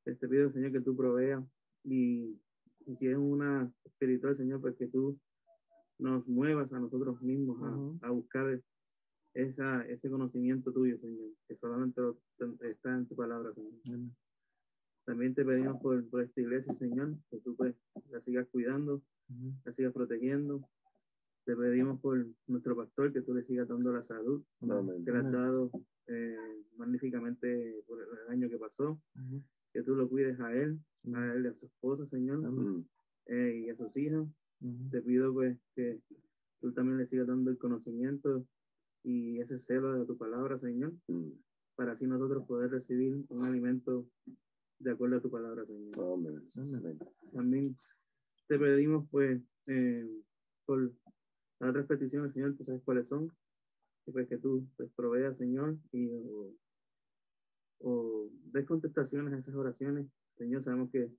Te pido, Señor, que tú proveas, y si es una espiritual, Señor, pues que tú nos muevas a nosotros mismos a buscar ese conocimiento tuyo, Señor, que solamente está en tu palabra, Señor. También te pedimos por esta iglesia, Señor, que tú, pues, la sigas cuidando, la sigas protegiendo. Te pedimos por nuestro pastor, que tú le sigas dando la salud que le has dado magníficamente por el año que pasó, que tú lo cuides a él y a su esposa, Señor, y a sus hijas. Te pido, pues, que tú también le sigas dando el conocimiento y ese celo de tu palabra, Señor, para así nosotros poder recibir un alimento de acuerdo a tu palabra, Señor. También te pedimos, pues, por las otras peticiones, Señor, tú sabes cuáles son, y pues que tú, pues, proveas, Señor, y o des contestaciones a esas oraciones, Señor. Sabemos que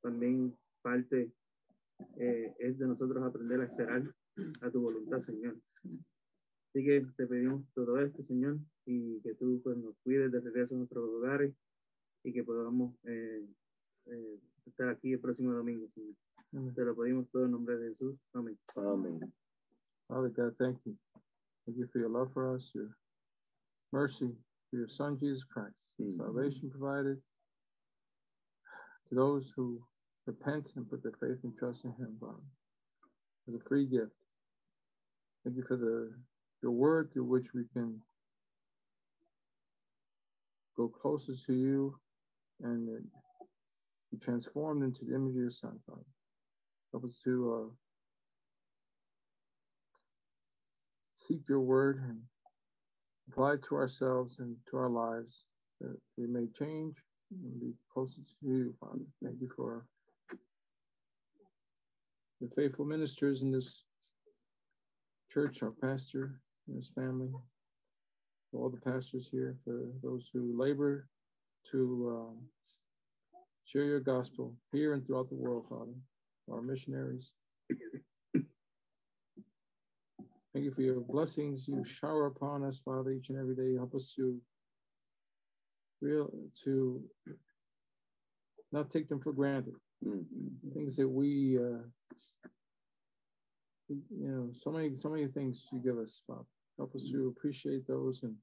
también parte es de nosotros aprender a esperar a tu voluntad, Señor. Así que te pedimos todo esto, Señor, y que tú, pues, nos cuides de regreso a nuestros hogares y que podamos estar aquí el próximo domingo, Señor. Te lo pedimos todo en nombre de Jesús. Amén. Amén. Father God, thank you. Thank you for your love for us, your mercy, for your Son, Jesus Christ, salvation provided to those who repent and put their faith and trust in him, Father, as a free gift. Thank you for your word through which we can go closer to you and be transformed into the image of your Son, Father. Help us to seek your word and apply it to ourselves and to our lives, that we may change and be closer to you, Father. Thank you for the faithful ministers in this church, our pastor and his family, for all the pastors here, for those who labor to share your gospel here and throughout the world, Father, our missionaries. Thank you for your blessings you shower upon us, Father, each and every day. Help us to not take them for granted. Things that we, so many things you give us, Father. Help us to appreciate those and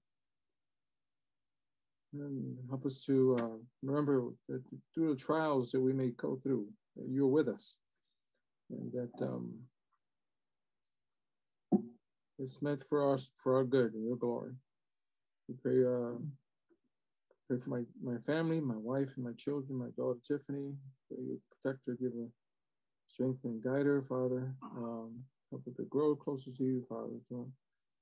help us to remember that through the trials that we may go through, that you're with us, and that it's meant for us, for our good and your glory. We pray for my family, my wife and my children, my daughter Tiffany. Pray you protect her, give her strength and guide her, Father. Help her to grow closer to you, Father. For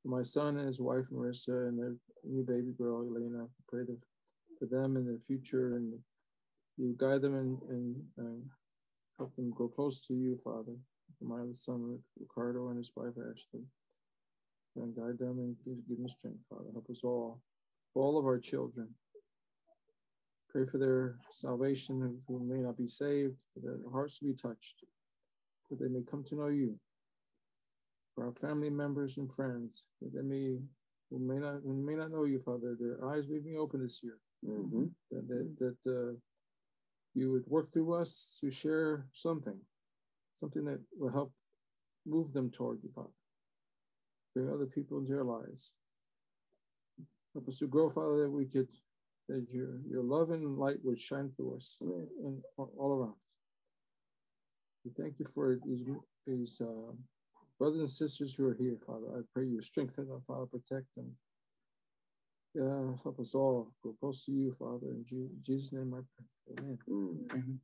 my son and his wife Marissa and their new baby girl Elena, pray for them in the future and you guide them and help them go close to you, Father. For my son, Ricardo, and his wife, Ashley. And guide them and give them strength, Father. Help us all of our children. Pray for their salvation, who may not be saved, for their hearts to be touched, that they may come to know you. For our family members and friends, that they may, who may not know you, Father, their eyes may be open this year. Mm-hmm. That you would work through us to share something that will help move them toward you, Father. Bring other people into their lives. Help us to grow, Father, that your love and light would shine through us and all around us. We thank you for these brothers and sisters who are here, Father. I pray you strengthen them, Father, protect them. Help us all go close to you, Father. In Jesus' name I pray. Amen. Amen.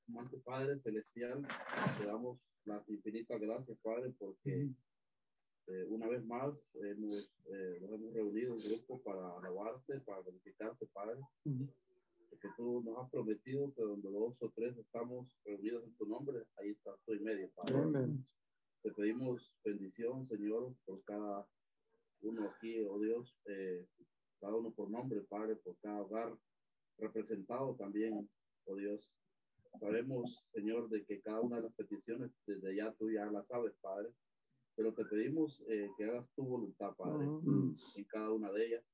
Amante Padre Celestial, te damos las infinitas gracias, Padre, porque una vez más nos hemos reunido en grupo para alabarte, para glorificarte, Padre. Porque tú nos has prometido que donde 2 o 3 estamos reunidos en tu nombre, ahí estás tú en medio, Padre. Amen. Te pedimos bendición, Señor, por cada uno aquí, oh Dios, cada uno por nombre, Padre, por cada hogar representado también, oh Dios. Sabemos, Señor, de que cada una de las peticiones desde ya tú ya las sabes, Padre, pero te pedimos que hagas tu voluntad, Padre, en cada una de ellas.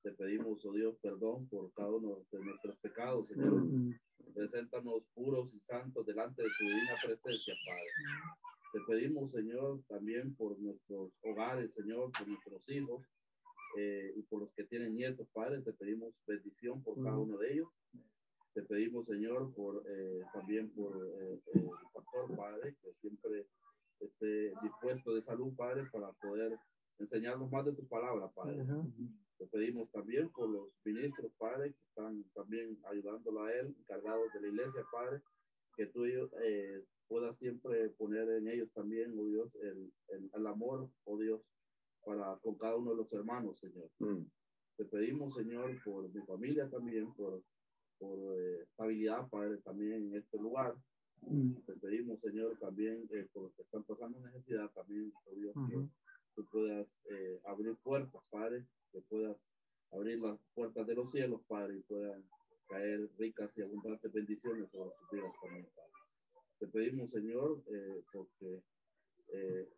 Te pedimos, oh Dios, perdón por cada uno de nuestros pecados, Señor. Preséntanos puros y santos delante de tu divina presencia, Padre. Te pedimos, Señor, también por nuestros hogares, Señor, por nuestros hijos y por los que tienen nietos, Padre. Te pedimos bendición por cada uno de ellos. Te pedimos, Señor, también por el pastor, Padre, que siempre esté dispuesto de salud, Padre, para poder enseñarnos más de tu palabra, Padre. Te pedimos también por los ministros, Padre, que están también ayudándolo a él, encargados de la iglesia, Padre, que tú puedas siempre poner en ellos también, oh Dios, el amor, oh Dios, con cada uno de los hermanos, Señor. Te pedimos, Señor, por mi familia también, por estabilidad, Padre, también en este lugar. Te pedimos, Señor, también por los que están pasando necesidad, también, oh Dios, que tú puedas abrir puertas, Padre, que puedas abrir las puertas de los cielos, Padre, y puedan caer ricas y abundantes bendiciones sobre sus vidas también, Padre. Te pedimos, Señor, porque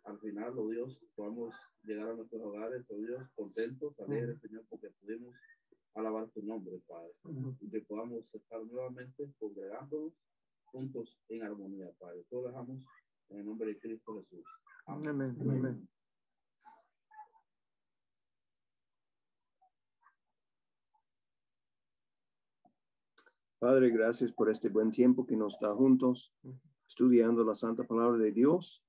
al final, oh Dios, podamos llegar a nuestros hogares, oh Dios, contentos, alegres, Señor, porque pudimos alabar tu nombre, Padre, y que podamos estar nuevamente congregándonos juntos en armonía, Padre. Todo dejamos en el nombre de Cristo Jesús. Amén. Amén. Amén. Padre, gracias por este buen tiempo que nos da juntos, estudiando la santa palabra de Dios,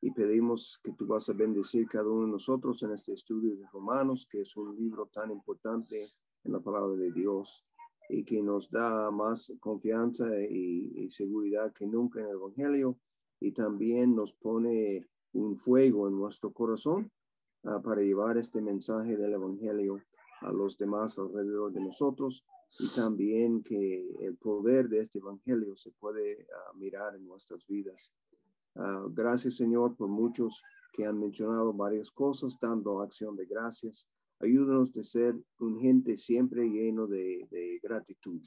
y pedimos que tú vas a bendecir cada uno de nosotros en este estudio de Romanos, que es un libro tan importante en la palabra de Dios, y que nos da más confianza y seguridad que nunca en el Evangelio, y también nos pone un fuego en nuestro corazón para llevar este mensaje del Evangelio a los demás alrededor de nosotros, y también que el poder de este Evangelio se puede mirar en nuestras vidas. Gracias, Señor, por muchos que han mencionado varias cosas, dando acción de gracias. Ayúdanos de ser un gente siempre lleno de gratitud,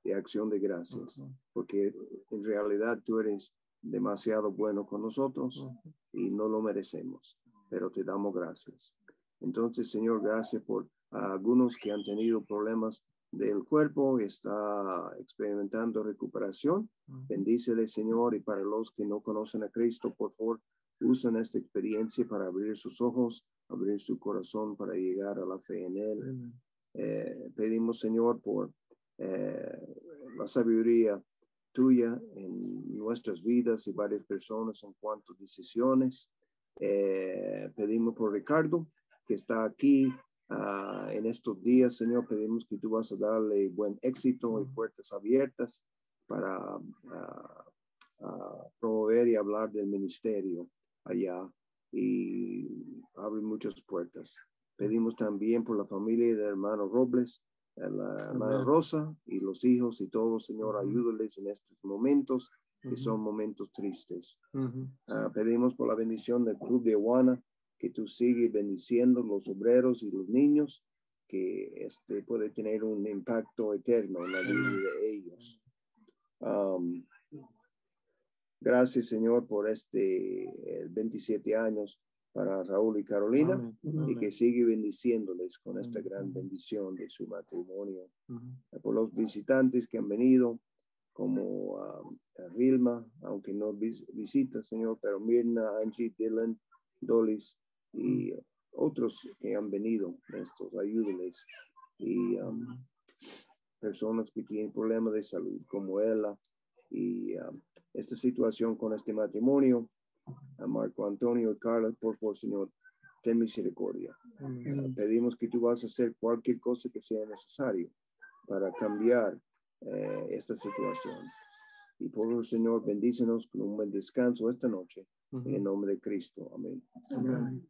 de acción de gracias, porque en realidad tú eres demasiado bueno con nosotros y no lo merecemos, pero te damos gracias. Entonces, Señor, gracias por algunos que han tenido problemas del cuerpo, está experimentando recuperación. Bendícele, Señor, y para los que no conocen a Cristo, por favor, usen esta experiencia para abrir sus ojos, abrir su corazón para llegar a la fe en Él. Pedimos, Señor, por la sabiduría tuya en nuestras vidas y varias personas en cuanto a decisiones. Pedimos por Ricardo, que está aquí en estos días, Señor. Pedimos que tú vas a darle buen éxito y puertas abiertas para promover y hablar del ministerio allá, y abre muchas puertas. Pedimos también por la familia del hermano Robles, la hermana Rosa y los hijos y todos, Señor, ayúdales en estos momentos que son momentos tristes. Pedimos por la bendición del Club de Awana, que tú sigues bendiciendo los obreros y los niños, que puede tener un impacto eterno en la vida de ellos. Gracias, Señor, por 27 años para Raúl y Carolina, y que sigue bendiciéndoles con esta gran bendición de su matrimonio. Por los visitantes que han venido, como Vilma, aunque no visita, Señor, pero Mirna, Angie, Dylan, Dolis y otros que han venido, estos, ayúdenles. Y personas que tienen problemas de salud, como ella, y esta situación con este matrimonio, a Marco Antonio y Carla, por favor, Señor, ten misericordia. Pedimos que tú vas a hacer cualquier cosa que sea necesario para cambiar esta situación. Y por favor, Señor, bendícenos con un buen descanso esta noche. En el nombre de Cristo. Amén. Amén.